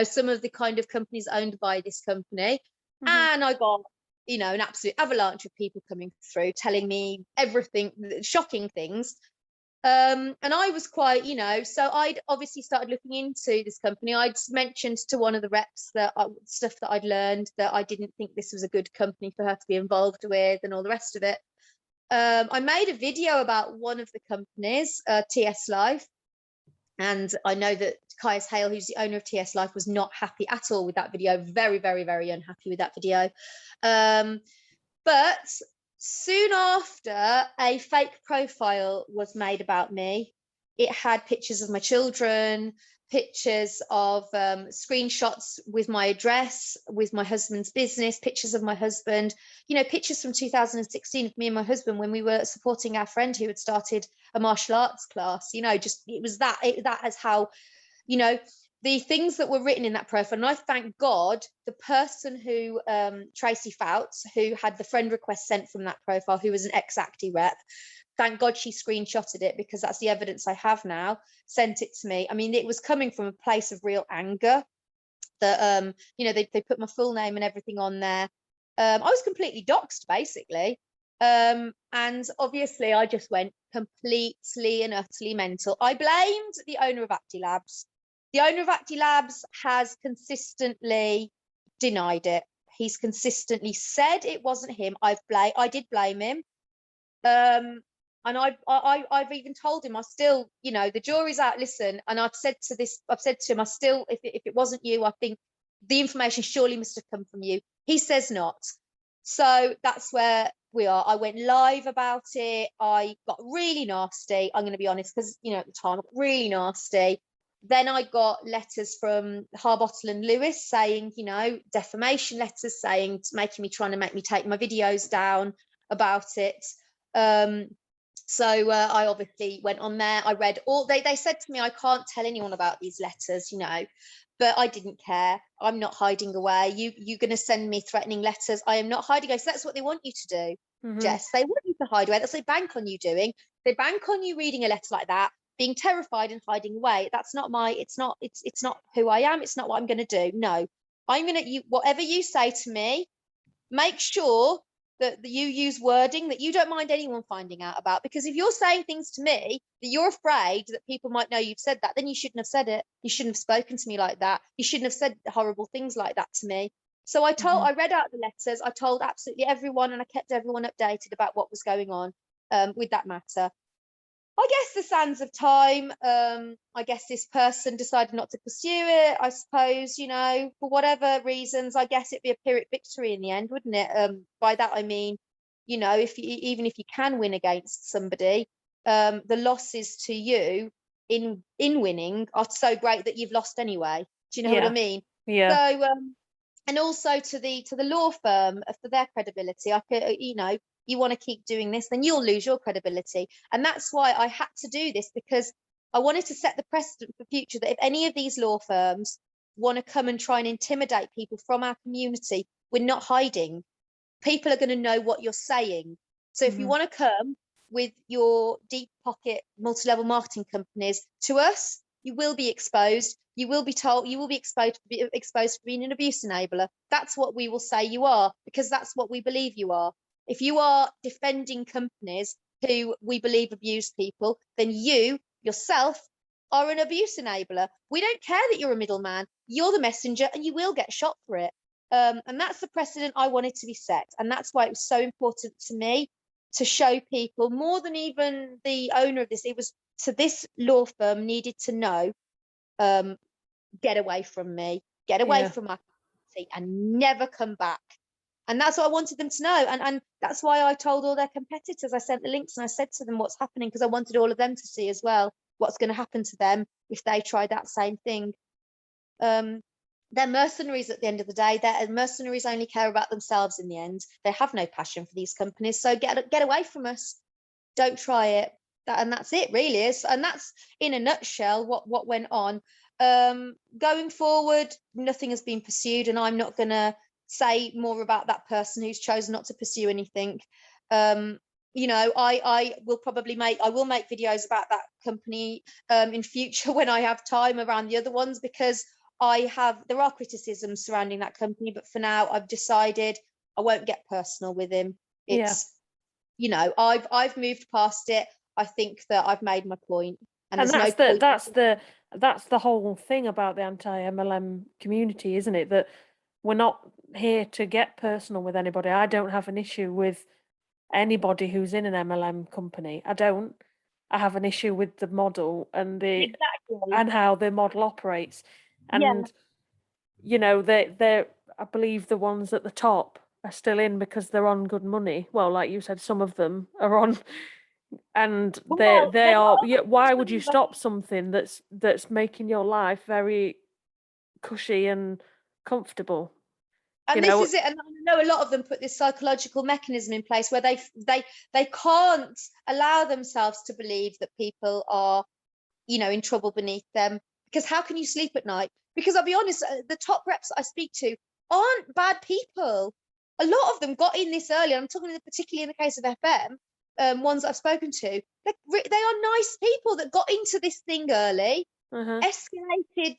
some of the kind of companies owned by this company? Mm-hmm. And I got an absolute avalanche of people coming through telling me everything, shocking things. And I was quite, so I'd obviously started looking into this company. I'd mentioned to one of the reps that stuff that I'd learned, that I didn't think this was a good company for her to be involved with and all the rest of it. I made a video about one of the companies, TS Life. And I know that Caius Hale, who's the owner of TS Life, was not happy at all with that video. Very, very, very unhappy with that video. But soon after, a fake profile was made about me. It had pictures of my children, pictures of screenshots with my address, with my husband's business, pictures of my husband, pictures from 2016 of me and my husband when we were supporting our friend who had started a martial arts class. It was that is how, the things that were written in that profile. And I thank God the person who, Tracy Fouts, who had the friend request sent from that profile, who was an ex-Acti rep, thank God she screenshotted it, because that's the evidence I have now, sent it to me. I mean, it was coming from a place of real anger that, they put my full name and everything on there. I was completely doxxed, basically. And obviously I just went completely and utterly mental. I blamed the owner of Acti Labs. The owner of Acti Labs has consistently denied it. He's consistently said it wasn't him. I did blame him. And I've even told him, I still, the jury's out, listen, and I've said to him, I still, if it wasn't you, I think the information surely must have come from you. He says not. So that's where we are. I went live about it. I got really nasty. I'm going to be honest, because, at the time, I got really nasty. Then I got letters from Harbottle and Lewis saying, defamation letters saying, trying to make me take my videos down about it. So I obviously went on there. I read all, they said to me, I can't tell anyone about these letters, but I didn't care. I'm not hiding away. You're going to send me threatening letters. I am not hiding away. So that's what they want you to do, mm-hmm. Jess. They want you to hide away. That's what they bank on you doing. They bank on you reading a letter like that, being terrified and hiding away. That's not it's not who I am. It's not what I'm going to do. No, whatever you say to me, make sure that you use wording that you don't mind anyone finding out about. Because if you're saying things to me that you're afraid that people might know you've said that, then you shouldn't have said it. You shouldn't have spoken to me like that. You shouldn't have said horrible things like that to me. So I read out the letters. I told absolutely everyone, and I kept everyone updated about what was going on with that matter. I guess the sands of time, I guess this person decided not to pursue it, I suppose, for whatever reasons. I guess it'd be a Pyrrhic victory in the end, wouldn't it? By that I mean, even if you can win against somebody, the losses to you in winning are so great that you've lost anyway. Do you know what I mean? Yeah. So and also to the law firm, for their credibility, I could, you want to keep doing this, then you'll lose your credibility. And that's why I had to do this, because I wanted to set the precedent for future, that if any of these law firms want to come and try and intimidate people from our community, we're not hiding. People are going to know what you're saying. So if you want to come with your deep pocket multi-level marketing companies to us, you will be exposed. You will be told, you will be exposed for being an abuse enabler. That's what we will say you are, because that's what we believe you are. If you are defending companies who we believe abuse people, then you yourself are an abuse enabler. We don't care that you're a middleman. You're the messenger, and you will get shot for it. And that's the precedent I wanted to be set. And that's why it was so important to me to show people, more than even the owner of this, it was to this law firm needed to know, get away from me, get away from my community, and never come back. And that's what I wanted them to know. And that's why I told all their competitors, I sent the links and I said to them what's happening, because I wanted all of them to see as well what's going to happen to them if they try that same thing. They're mercenaries at the end of the day. Mercenaries only care about themselves in the end. They have no passion for these companies. So get away from us. Don't try it. And that's it, really. And that's in a nutshell what went on. Going forward, nothing has been pursued, and I'm not going to say more about that person who's chosen not to pursue anything. I will make videos about that company in future when I have time around the other ones, because there are criticisms surrounding that company, but for now I've decided I won't get personal with him. It's I've moved past it. I think that I've made my point, and there's no point. That's the whole thing about the anti-MLM community, isn't it? That we're not here to get personal with anybody. I don't have an issue with anybody who's in an MLM company. I don't. I have an issue with the model and and how the model operates. And they're I believe the ones at the top are still in because they're on good money. Well, like you said, some of them are on, and they are. Why would you stop something that's making your life very cushy and comfortable? And this is it. And I know a lot of them put this psychological mechanism in place where they can't allow themselves to believe that people are, in trouble beneath them. Because how can you sleep at night? Because I'll be honest, the top reps I speak to aren't bad people. A lot of them got in this early. I'm talking particularly in the case of FM, ones that I've spoken to. They are nice people that got into this thing early, escalated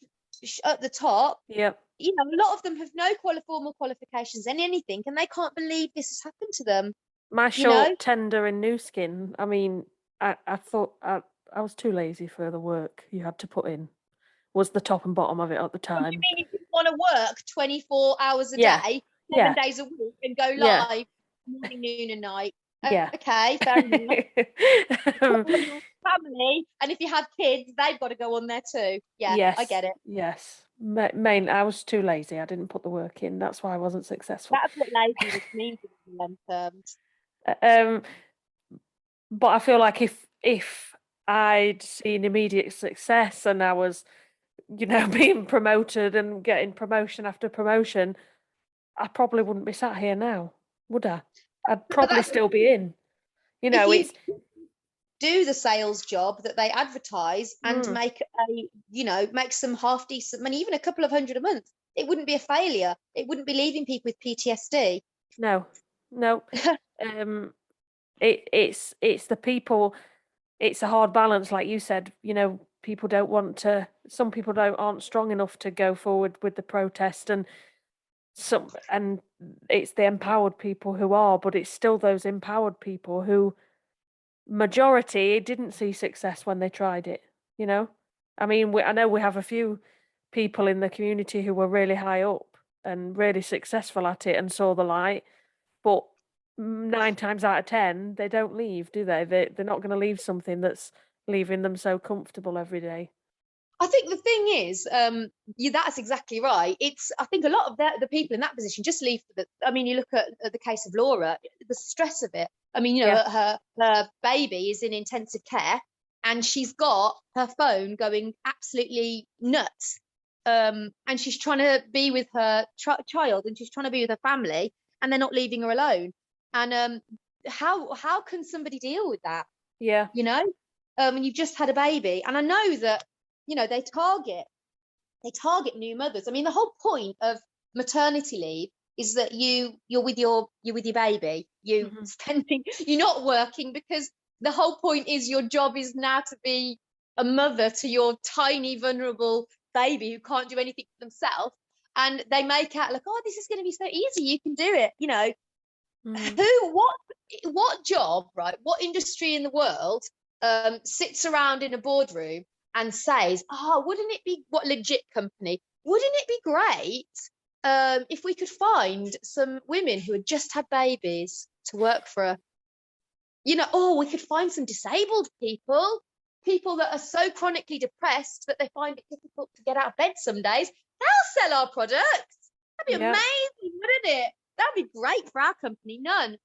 at the top. Yep. A lot of them have no formal qualifications in anything, and they can't believe this has happened to them. My short tender in New Skin, I mean, I thought I was too lazy for the work you had to put in, was the top and bottom of it at the time. What do you mean if you want to work 24 hours a day, 7 days a week, and go live morning, noon, and night? Yeah. Okay, fair enough. Family, and if you have kids, they've got to go on there too. Yeah, yes, I get it. Yes. I was too lazy. I didn't put the work in. That's why I wasn't successful. That's what lazy means in them terms. But I feel like if I'd seen immediate success and I was, being promoted and getting promotion after promotion, I probably wouldn't be sat here now, would I? I'd probably still be in. It's do the sales job that they advertise and make some half decent money, even a couple of hundred a month. It wouldn't be a failure. It wouldn't be leaving people with PTSD. No. It's the people. it's a hard balance, like you said. People don't want to. Some people aren't strong enough to go forward with the protest, and it's the empowered people who are, but it's still those empowered people who majority didn't see success when they tried it. I mean, I know we have a few people in the community who were really high up and really successful at it and saw the light, but 9 times out of 10 they don't leave, do they? They're not going to leave something that's leaving them so comfortable every day. I think the thing is, that's exactly right. I think a lot of the people in that position just leave you look at the case of Laura, the stress of it. I mean, her baby is in intensive care and she's got her phone going absolutely nuts. And she's trying to be with her child and she's trying to be with her family and they're not leaving her alone. And how can somebody deal with that? Yeah. You've just had a baby. And I know that they target new mothers. I mean, the whole point of maternity leave is that you're with your baby. You're not working, because the whole point is your job is now to be a mother to your tiny vulnerable baby who can't do anything for themselves. And they make out like, oh, this is going to be so easy, you can do it. What job, right? What industry in the world sits around in a boardroom and says, oh, what legit company, wouldn't it be great if we could find some women who had just had babies to work for us? We could find some disabled people that are so chronically depressed that they find it difficult to get out of bed some days. They'll sell our products. That'd be amazing, wouldn't it? That'd be great for our company. None.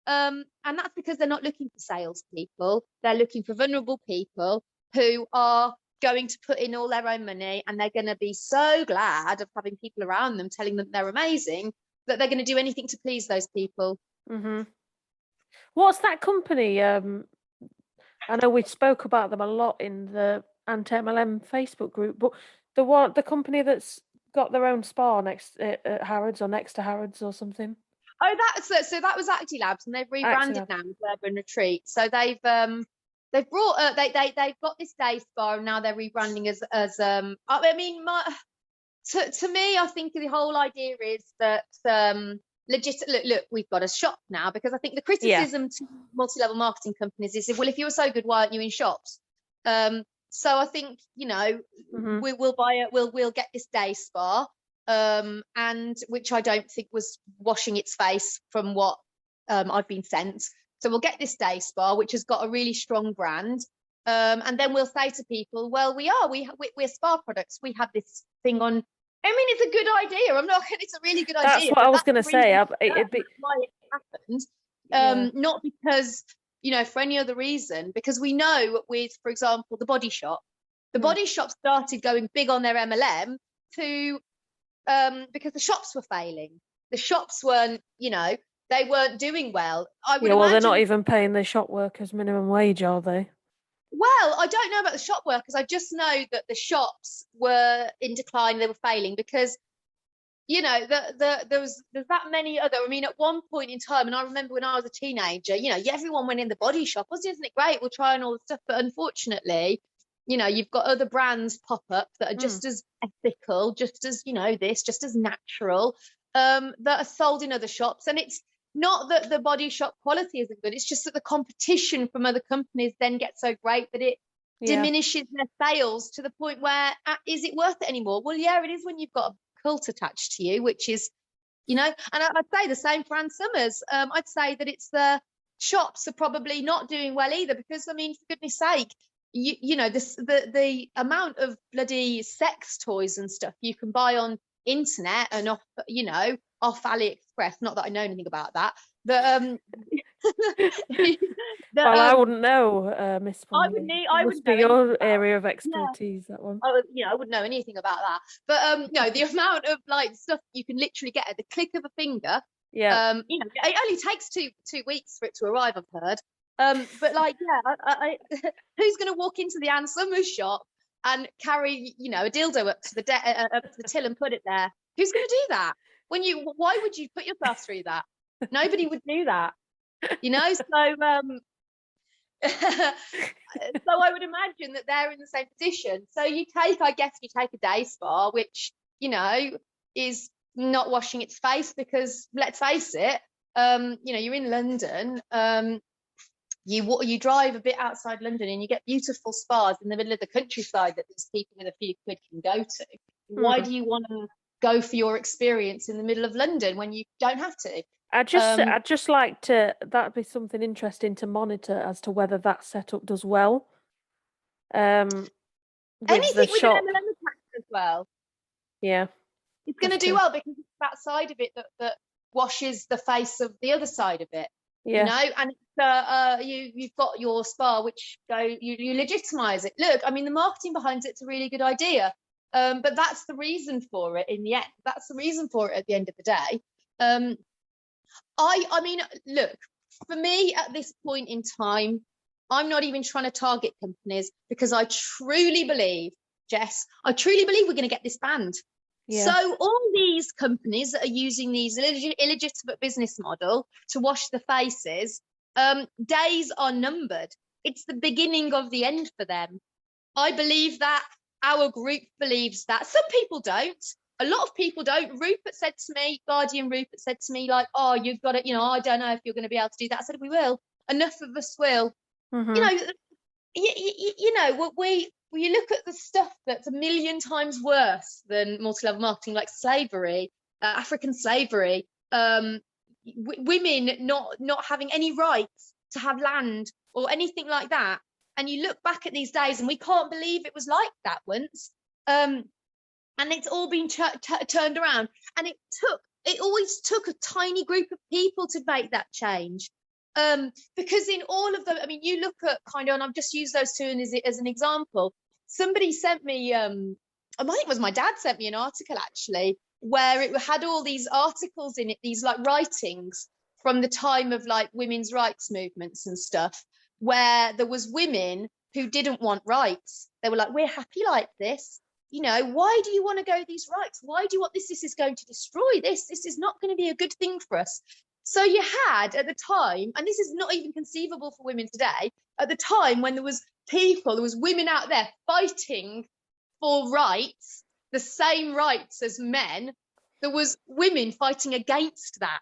And that's because they're not looking for salespeople. They're looking for vulnerable people who are going to put in all their own money, and they're going to be so glad of having people around them telling them they're amazing that they're going to do anything to please those people. Mm-hmm. What's that company? I know we spoke about them a lot in the Anti-MLM Facebook group, but the company that's got their own spa next at Harrods or next to Harrods or something. Oh, that was Acti Labs, and they've rebranded now as Urban Retreat. So they've brought they've got this day spa, and now they're rebranding as to me, I think the whole idea is that legit. Look, we've got a shop now, because I think the criticism to multi-level marketing companies is, well, if you were so good, why aren't you in shops? So I think we'll get this day spa, and which I don't think was washing its face from what I've been sent. So we'll get this day spa, which has got a really strong brand, and then we'll say to people, well, we're spa products. We have this thing on. I mean, it's a good idea. I'm not. It's a really good idea. That's what I was going to say. It'd be why it happened, not because for any other reason. Because we know with, for example, the Body Shop. The Body Shop started going big on their MLM because the shops were failing. The shops weren't, they weren't doing well. I would imagine, they're not even paying their shop workers minimum wage, are they? Well, I don't know about the shop workers. I just know that the shops were in decline. They were failing because, there's that many other. I mean, at one point in time, and I remember when I was a teenager, everyone went in the Body Shop. Isn't it great? We're trying all the stuff, but unfortunately, you've got other brands pop up that are just as ethical, just as just as natural, that are sold in other shops, and it's not that the Body Shop quality isn't good. It's just that the competition from other companies then gets so great that it diminishes their sales to the point where, is it worth it anymore? Well, yeah, it is when you've got a cult attached to you, which is, and I'd say the same for Ann Summers. I'd say that it's the shops are probably not doing well either, because, I mean, for goodness sake, the amount of bloody sex toys and stuff you can buy on internet and off AliExpress, not that I know anything about that, but I wouldn't know, Miss Sponlie. I wouldn't be your area of expertise, that one. I wouldn't know anything about that, but the amount of stuff you can literally get at the click of a finger. It only takes two weeks for it to arrive, I've heard. But who's going to walk into the Ann Summers shop and carry a dildo up to the till and put it there? Who's going to do that? Why would you put yourself through that? Nobody would do that. So So I would imagine that they're in the same position. So I guess you take a day spa, which, is not washing its face, because let's face it, you're in London, you drive a bit outside London and you get beautiful spas in the middle of the countryside that these people with a few quid can go to. Why do you want to go for your experience in the middle of London when you don't have to? I'd just like to, that'd be something interesting to monitor as to whether that setup does well. With Anything the with shop. an M&M attached as well. Yeah. It's going to do well because it's that side of it that washes the face of the other side of it. Yeah. And you've got your spa, which you legitimize it. Look, I mean, the marketing behind it's a really good idea, but that's the reason for it in the end. That's the reason for it at the end of the day. I mean, look, for me at this point in time, I'm not even trying to target companies, because I truly believe, Jess, we're going to get this banned. Yeah. So all these companies that are using these illegitimate business model to wash the faces, days are numbered. It's the beginning of the end for them. I believe that. Our group believes that. Some people don't. A lot of people don't. Guardian Rupert said to me, like, oh, you've got it, I don't know if you're going to be able to do that. I said, we will. Enough of us will. Mm-hmm. When you look at the stuff that's a million times worse than multi-level marketing, like slavery, African slavery, women not having any rights to have land or anything like that. And you look back at these days and we can't believe it was like that once. And it's all been turned around. And it always took a tiny group of people to make that change. Because in all of them, I mean, you look at and I've just used those two as an example. Somebody sent me, I think it was my dad sent me an article actually, where it had all these articles in it, these like writings from the time of like women's rights movements and stuff, where there was women who didn't want rights. They were like, we're happy like this. Why do you want to go these rights? Why do you want this? This is going to destroy this. This is not going to be a good thing for us. So you had at the time, and this is not even conceivable for women today, at the time when there was women out there fighting for rights, the same rights as men, there was women fighting against that,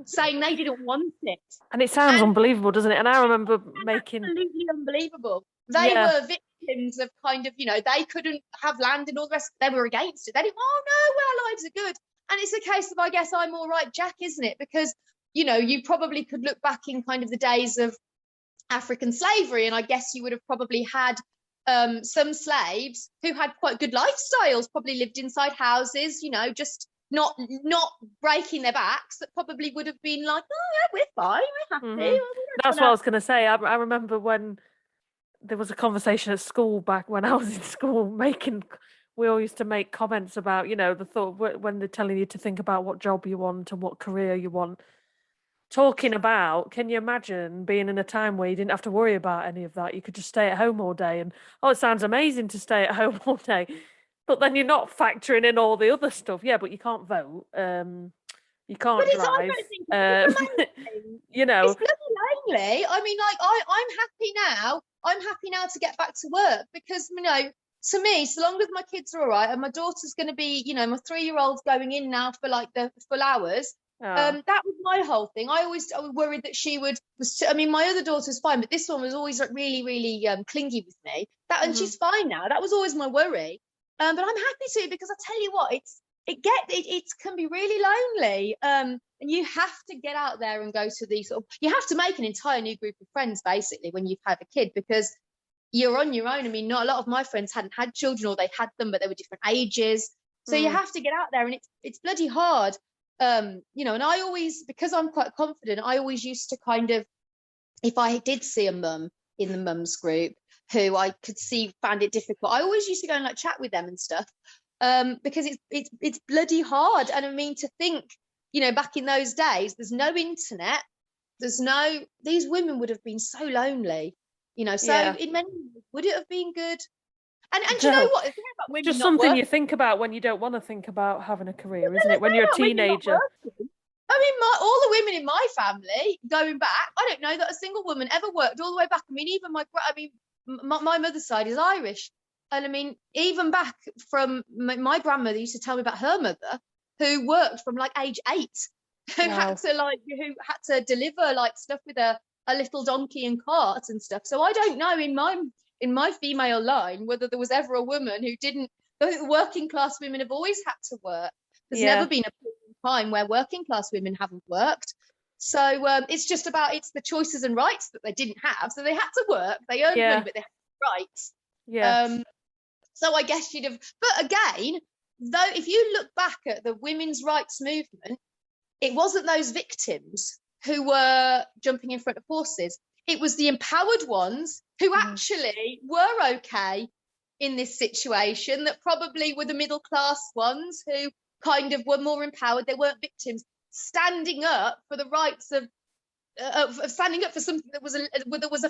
saying they didn't want it. And it sounds unbelievable, doesn't it? And I remember absolutely unbelievable. They were victims of they couldn't have land and all the rest. They were against it. They didn't, oh no, our lives are good. And it's a case of, I guess I'm all right, Jack, isn't it? Because, you probably could look back in kind of the days of African slavery, and I guess you would have probably had some slaves who had quite good lifestyles, probably lived inside houses, just not breaking their backs, that probably would have been like, oh yeah, we're fine, we're happy. Mm-hmm. That's what I was going to say. I remember when there was a conversation at school back when I was in school, we all used to make comments about, the thought when they're telling you to think about what job you want and what career you want. Talking about, can you imagine being in a time where you didn't have to worry about any of that? You could just stay at home all day, and it sounds amazing to stay at home all day, but then you're not factoring in all the other stuff. Yeah, but you can't vote. You can't drive. It's bloody lonely. I mean, like I'm happy now. I'm happy now to get back to work because to me, so long as my kids are all right, and my daughter's going to be, my 3-year-old's going in now for like the full hours. That was my whole thing. I was worried that she my other daughter's fine, but this one was always like really, really clingy with me. And she's fine now. That was always my worry. But I'm happy to, because I tell you what, it can be really lonely. And you have to get out there and go to these you have to make an entire new group of friends basically when you've had a kid, because you're on your own. I mean, not a lot of my friends hadn't had children, or they had them, but they were different ages. So you have to get out there, and it's bloody hard. And I always, because I'm quite confident, I always used to kind of, if I did see a mum in the mums group who I could see found it difficult, I always used to go and like chat with them and stuff, because it's bloody hard. And I mean, to think, back in those days, there's no internet, these women would have been so lonely, so in many ways, would it have been good? And do you know what? It's about women just something you think about when you don't want to think about having a career, isn't it? When you're a teenager. I mean, all the women in my family, going back, I don't know that a single woman ever worked all the way back. I mean, even my mother's side is Irish. And I mean, even back from my grandmother used to tell me about her mother who worked from like age 8 and Wow. who had to deliver like stuff with a little donkey and cart and stuff. So I don't know in my female line whether there was ever a woman who didn't. I think the working class women have always had to work. There's never been a time where working class women haven't worked. So it's just about it's the choices and rights that they didn't have. So they had to work. They earned money, but they had rights. Yeah. So I guess you'd have. But again, though, if you look back at the women's rights movement, it wasn't those victims who were jumping in front of horses. It was the empowered ones who actually were okay in this situation, that probably were the middle class ones who kind of were more empowered. They weren't victims, standing up for the rights of standing up for something that was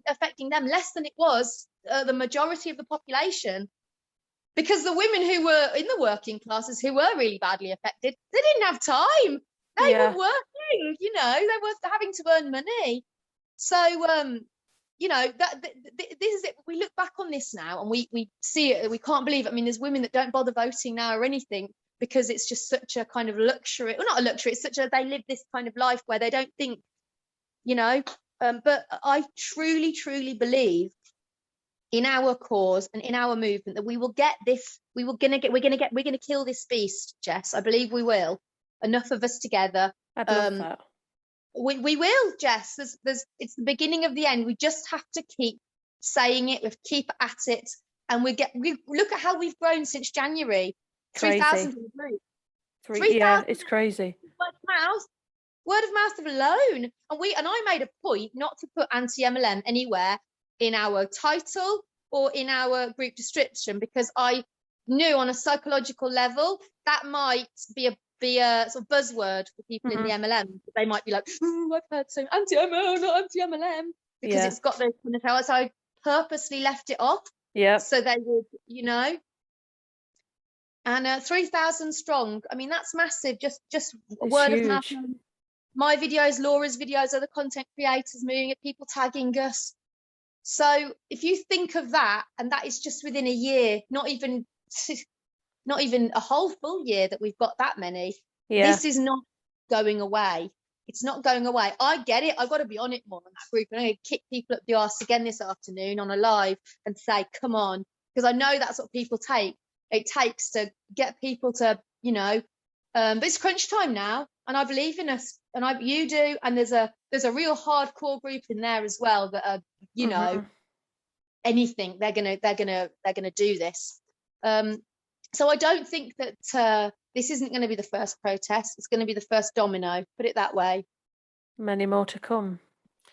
affecting them less than it was the majority of the population. Because the women who were in the working classes who were really badly affected, they didn't have time. They were working, they were having to earn money. So this is it. We look back on this now and we see it. We can't believe it. I mean, there's women that don't bother voting now or anything because it's just such a kind of luxury. Well, not a luxury. It's they live this kind of life where they don't think, But I truly, truly believe in our cause and in our movement that we will get this. We're gonna kill this beast, Jess. I believe we will. Enough of us together. I'd love that. We will, Jess. It's the beginning of the end. We just have to keep saying it. We have to keep at it, and we look at how we've grown since January. 3,000 in the group. 3,000. It's crazy. Word of mouth alone, and I made a point not to put anti-MLM anywhere in our title or in our group description because I knew on a psychological level that might be a sort of buzzword for people in the MLM. They might be like, I've heard so anti-MLM, not anti-MLM, because it's got those kind of towers. So I purposely left it off. Yeah. So they would, And 3,000 strong. I mean, that's massive. Just a word of mouth. My videos, Laura's videos, other content creators moving it, people tagging us. So if you think of that, and that is just within a year, not even a whole full year that we've got that many. This is not going away. It's not going away. I get it. I've got to be on it more on that group. And I'm going to kick people up the arse again this afternoon on a live and say, come on, because I know that's what people take. It takes to get people to, but it's crunch time now, and I believe in us, and you do, and there's a real hardcore group in there as well that are, anything they're gonna do this. So I don't think that this isn't going to be the first protest. It's going to be the first domino. Put it that way. Many more to come.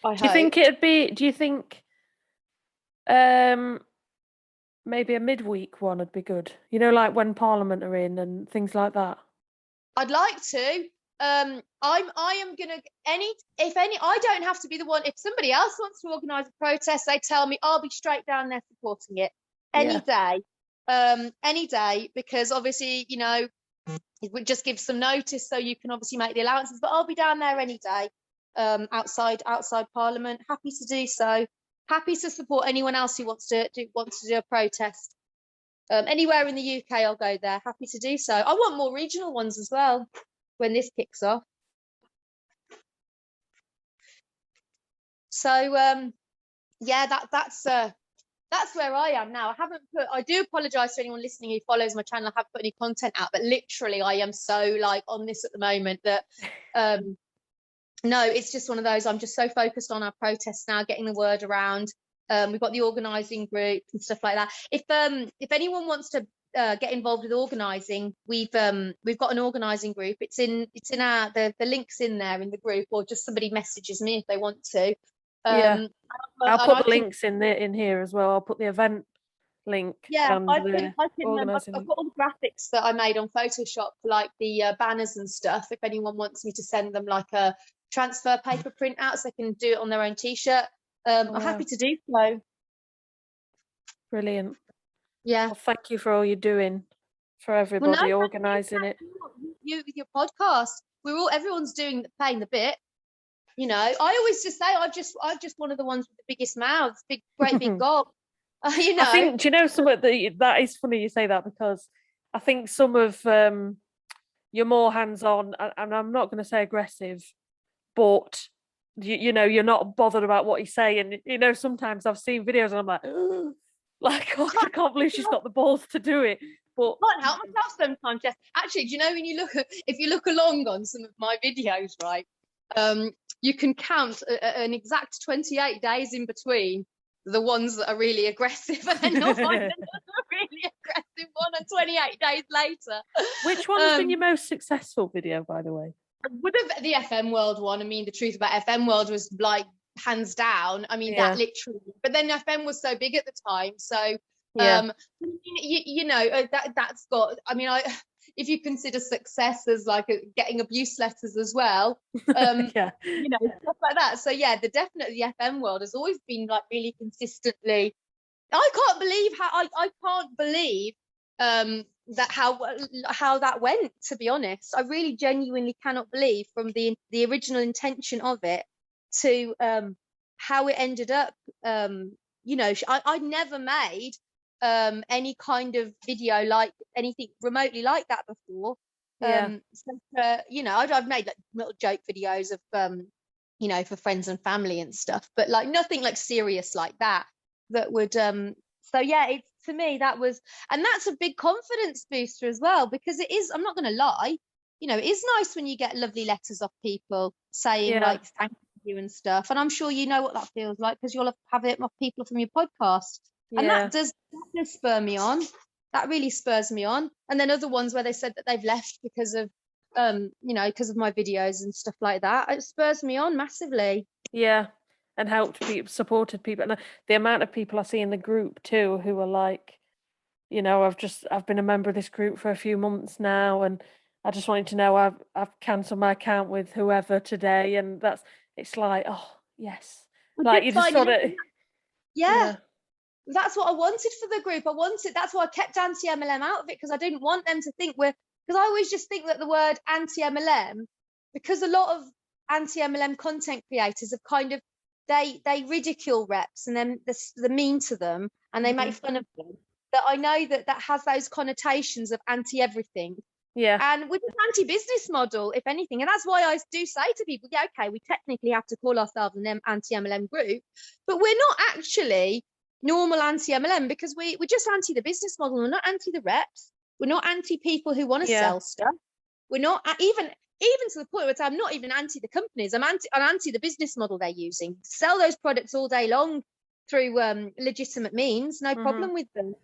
Do you think maybe a midweek one would be good? Like when Parliament are in and things like that. I'd like to. I am gonna I don't have to be the one. If somebody else wants to organise a protest, they tell me, I'll be straight down there supporting it any day, because obviously it would just give some notice so you can obviously make the allowances, but I'll be down there any day, outside Parliament, happy to do so, happy to support anyone else who wants to do a protest. Anywhere in the UK, I'll go there, happy to do so. I want more regional ones as well when this kicks off. So that's where I am now. I do apologise to anyone listening who follows my channel. I haven't put any content out, but literally I am so on this at the moment that no, it's just one of those. I'm just so focused on our protests now, getting the word around. We've got the organising group and stuff like that. If anyone wants to get involved with organising, we've got an organising group. It's in our the link's in there in the group, or just somebody messages me if they want to. I'll put the links in here as well. I'll put the event link. Yeah, I've got all the graphics that I made on Photoshop for the banners and stuff. If anyone wants me to send them a transfer paper printout so they can do it on their own t-shirt, I'm happy to do so. Brilliant. Yeah. Well, thank you for all you're doing for everybody, organising it. You with your podcast. everyone's playing the bit. You know, I always just say I've just one of the ones with the biggest mouths, great big gob. You know, I think, do you know something that is funny you say that, because I think some of you're more hands-on, and I'm not going to say aggressive, but you know, you're not bothered about what you say, and you know, sometimes I've seen videos and I'm like, like, oh, I can't believe she's got the balls to do it. But I can't help myself sometimes, Jess. Actually, do you know, when if you look along on some of my videos, right, you can count an exact 28 days in between the ones that are really aggressive, and then you'll find another really aggressive one, and 28 days later. Which one's been your most successful video, by the way? Would have the FM World one. I mean, the truth about FM World was like hands down. I mean, that literally. But then FM was so big at the time, so you know, that's got. I mean, if you consider success as like getting abuse letters as well, you know, stuff like that. So yeah, definitely the FM World has always been like really consistently. I can't believe that how that went, to be honest. I really genuinely cannot believe, from the original intention of it to how it ended up. You know, I never made any kind of video like anything remotely like that before. So, you know, I've made like little joke videos of you know, for friends and family and stuff, but like nothing like serious like that would so yeah, it's, to me, that was, and that's a big confidence booster as well, because it is, I'm not going to lie, you know, it is nice when you get lovely letters off people saying like thank you and stuff, and I'm sure you know what that feels like, because you'll have it off people from your podcast, and that does spur me on. That really spurs me on. And then other ones where they said that they've left because of you know, because of my videos and stuff like that, it spurs me on massively. And helped people, supported people, and the amount of people I see in the group too who are like, you know, I've been a member of this group for a few months now, and I just wanted to know I've cancelled my account with whoever today, and it's like, oh yes, like you just sort of that's what I wanted for the group. That's why I kept anti-MLM out of it, because I didn't want them to think because I always just think that the word anti-MLM, because a lot of anti-MLM content creators have kind of, they ridicule reps, and then they're mean to them, and they make fun of them. That I know that has those connotations of anti-everything. And with an anti-business model, if anything. And that's why I do say to people, yeah, okay, we technically have to call ourselves an anti-MLM group, but we're not actually normal anti-MLM, because we're just anti the business model. We're not anti the reps. We're not anti people who want to sell stuff. We're not even to the point where I'm not even anti the companies. I'm anti the business model they're using. Sell those products all day long through legitimate means, no problem with them.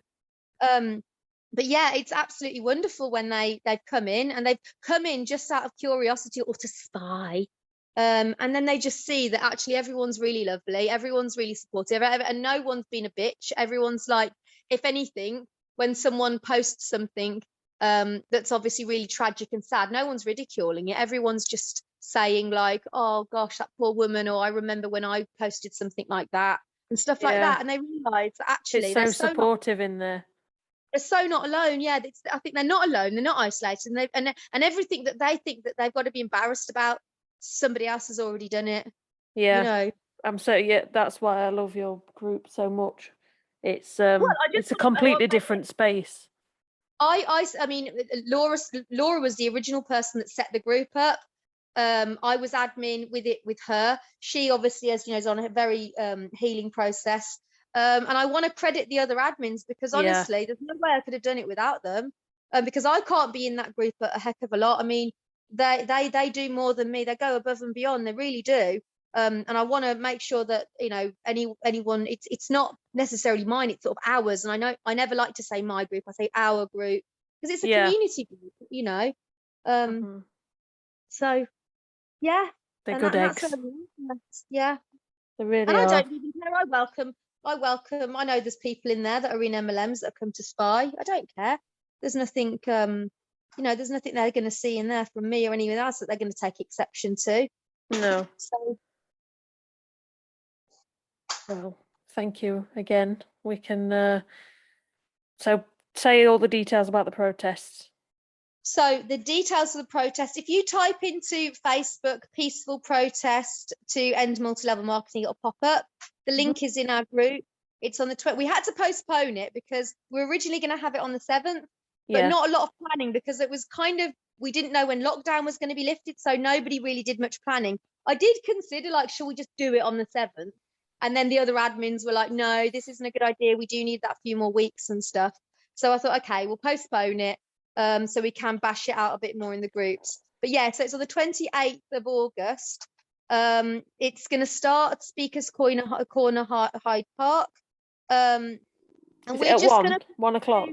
But yeah, it's absolutely wonderful when they've come in, and they've come in just out of curiosity or to spy. And then they just see that actually everyone's really lovely, everyone's really supportive, and no one's been a bitch. Everyone's like, if anything, when someone posts something that's obviously really tragic and sad, no one's ridiculing it. Everyone's just saying like, oh gosh, that poor woman, or I remember when I posted something like that, and stuff like that. And they realise that actually it's so supportive in there. They're so not alone. I think they're not alone. They're not isolated, and everything that they think that they've got to be embarrassed about, somebody else has already done it. You know, that's why I love your group so much. It's it's a completely different space. I mean, Laura was the original person that set the group up. I was admin with her. She obviously, as you know, is on a very healing process. And I want to credit the other admins, because honestly, there's no way I could have done it without them. Because I can't be in that group a heck of a lot. I mean, they do more than me. They go above and beyond. They really do. And I want to make sure that, you know, anyone, it's not necessarily mine, it's sort of ours. And I know I never like to say my group, I say our group, because it's a community group, you know. So yeah, they're good eggs. Yeah, they really and are. I don't even care. I know there's people in there that are in MLMs that have come to spy. I don't care. There's nothing you know, there's nothing they're going to see in there from me or anyone else that they're going to take exception to. No. So, well, thank you again. We can so say all the details about the protests. So the details of the protest, if you type into Facebook peaceful protest to end multi-level marketing, it'll pop up. The link is in our group. It's on the 20th. We had to postpone it because we were originally going to have it on the 7th, but not a lot of planning because it was we didn't know when lockdown was going to be lifted, so nobody really did much planning. I did consider, like, should we just do it on the 7th? And then the other admins were like, no, this isn't a good idea. We do need that few more weeks and stuff. So I thought, okay, we'll postpone it. So we can bash it out a bit more in the groups. But yeah, so it's on the 28th of August. It's going to start at Speakers Corner, Hyde Park. And we're just going to 1 o'clock.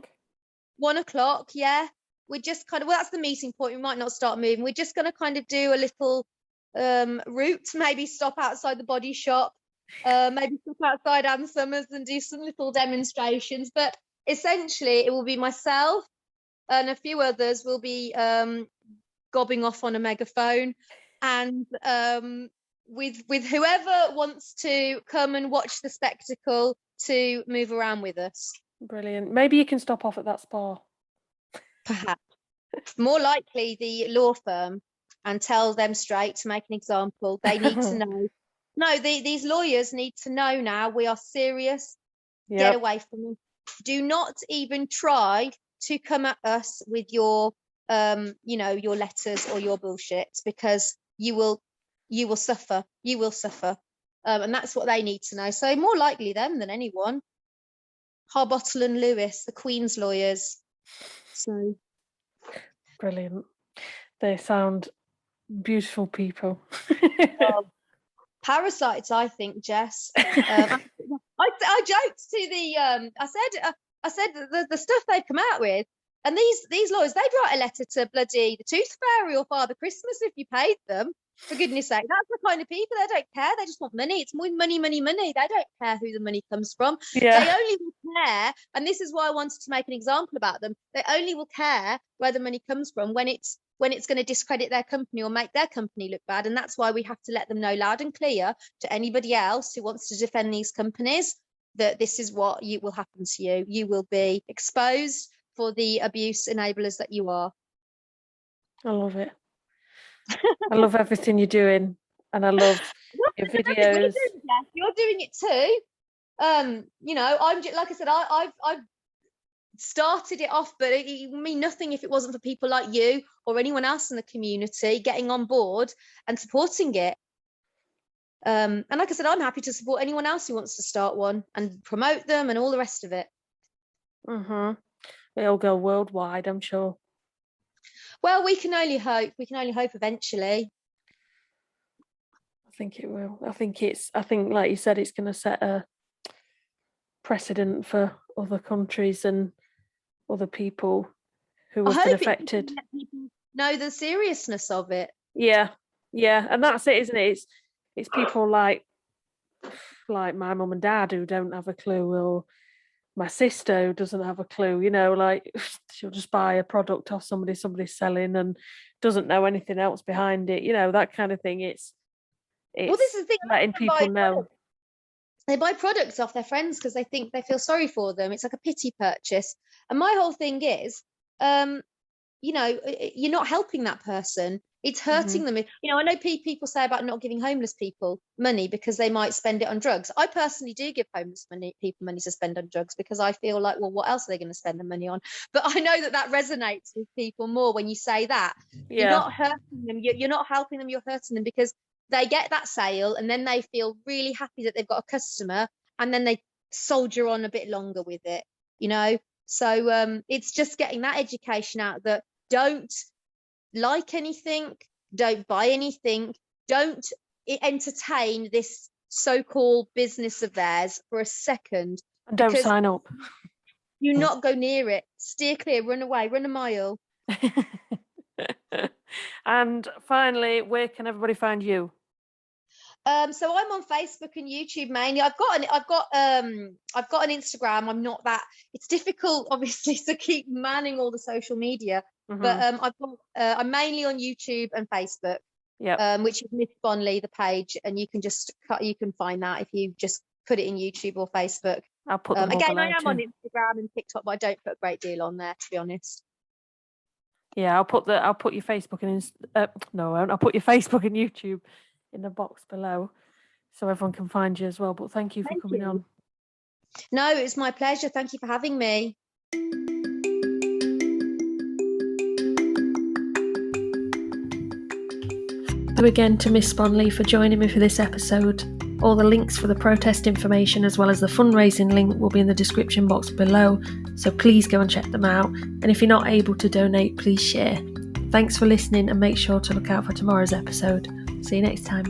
1 o'clock, yeah. We're just kind of, well, that's the meeting point. We might not start moving. We're just going to kind of do a little route, maybe stop outside the Body Shop, maybe stop outside Ann Summers and do some little demonstrations. But essentially, it will be myself and a few others will be gobbing off on a megaphone, and with whoever wants to come and watch the spectacle to move around with us. Brilliant. Maybe you can stop off at that spa. Perhaps. More likely the law firm, and tell them straight to make an example. They need to know. No, these lawyers need to know now we are serious. Yep. Get away from them. Do not even try to come at us with your your letters or your bullshit, because you will suffer. You will suffer. And that's what they need to know. So more likely them than anyone. Harbottle and Lewis, the Queen's lawyers. So brilliant. They sound beautiful people. Parasites, I think, Jess. I joked to the I said the stuff they've come out with, and these lawyers, they'd write a letter to bloody the Tooth Fairy or Father Christmas if you paid them. For goodness sake, that's the kind of people. They don't care. They just want money. It's more money, money, money. They don't care who the money comes from. Yeah. They only will care, and this is why I wanted to make an example about them. They only will care where the money comes from when it's going to discredit their company or make their company look bad. And that's why we have to let them know loud and clear to anybody else who wants to defend these companies that this is what will happen to you. You will be exposed for the abuse enablers that you are. I love it. I love everything you're doing, and I love your videos. You're doing it too. I'm like I said, I've started it off, but it would mean nothing if it wasn't for people like you or anyone else in the community getting on board and supporting it. And like I said, I'm happy to support anyone else who wants to start one and promote them and all the rest of it. It'll go worldwide, I'm sure. Well, we can only hope. We can only hope eventually. I think it will. I think like you said, it's going to set a precedent for other countries and other people who have been affected. Let people know the seriousness of it. Yeah, and that's it, isn't it? It's people like my mum and dad who don't have a clue, or my sister who doesn't have a clue. Like she'll just buy a product off somebody's selling and doesn't know anything else behind it. That kind of thing. It's well, this is the thing, letting people know. They buy products off their friends because they feel sorry for them. It's like a pity purchase. And my whole thing is, you're not helping that person. It's hurting them. I know people say about not giving homeless people money because they might spend it on drugs. I personally do give homeless people money to spend on drugs because I feel like, well, what else are they going to spend the money on? But I know that resonates with people more when you say that. Yeah. You're not hurting them. You're not helping them. You're hurting them because they get that sale and then they feel really happy that they've got a customer, and then they soldier on a bit longer with it, So it's just getting that education out that don't like anything, don't buy anything, don't entertain this so-called business of theirs for a second. And don't sign up. You not go near it. Steer clear, run away, run a mile. And finally, where can everybody find you? So I'm on Facebook and YouTube mainly. I've got an Instagram. I'm not that. It's difficult, obviously, to keep manning all the social media. But I'm mainly on YouTube and Facebook. Which is Miss Sponlie, the page, and you can find that if you just put it in YouTube or Facebook. I'll put them again. I am on Instagram and TikTok, but I don't put a great deal on there, to be honest. Yeah, I'll put your Facebook and no, I won't. I'll put your Facebook and YouTube in the box below, so everyone can find you as well. But thank you for coming on. No, it's my pleasure. Thank you for having me. Thank you again to Miss Sponlie for joining me for this episode. All the links for the protest information as well as the fundraising link will be in the description box below, so please go and check them out. And if you're not able to donate, please share. Thanks for listening, and make sure to look out for tomorrow's episode. See you next time.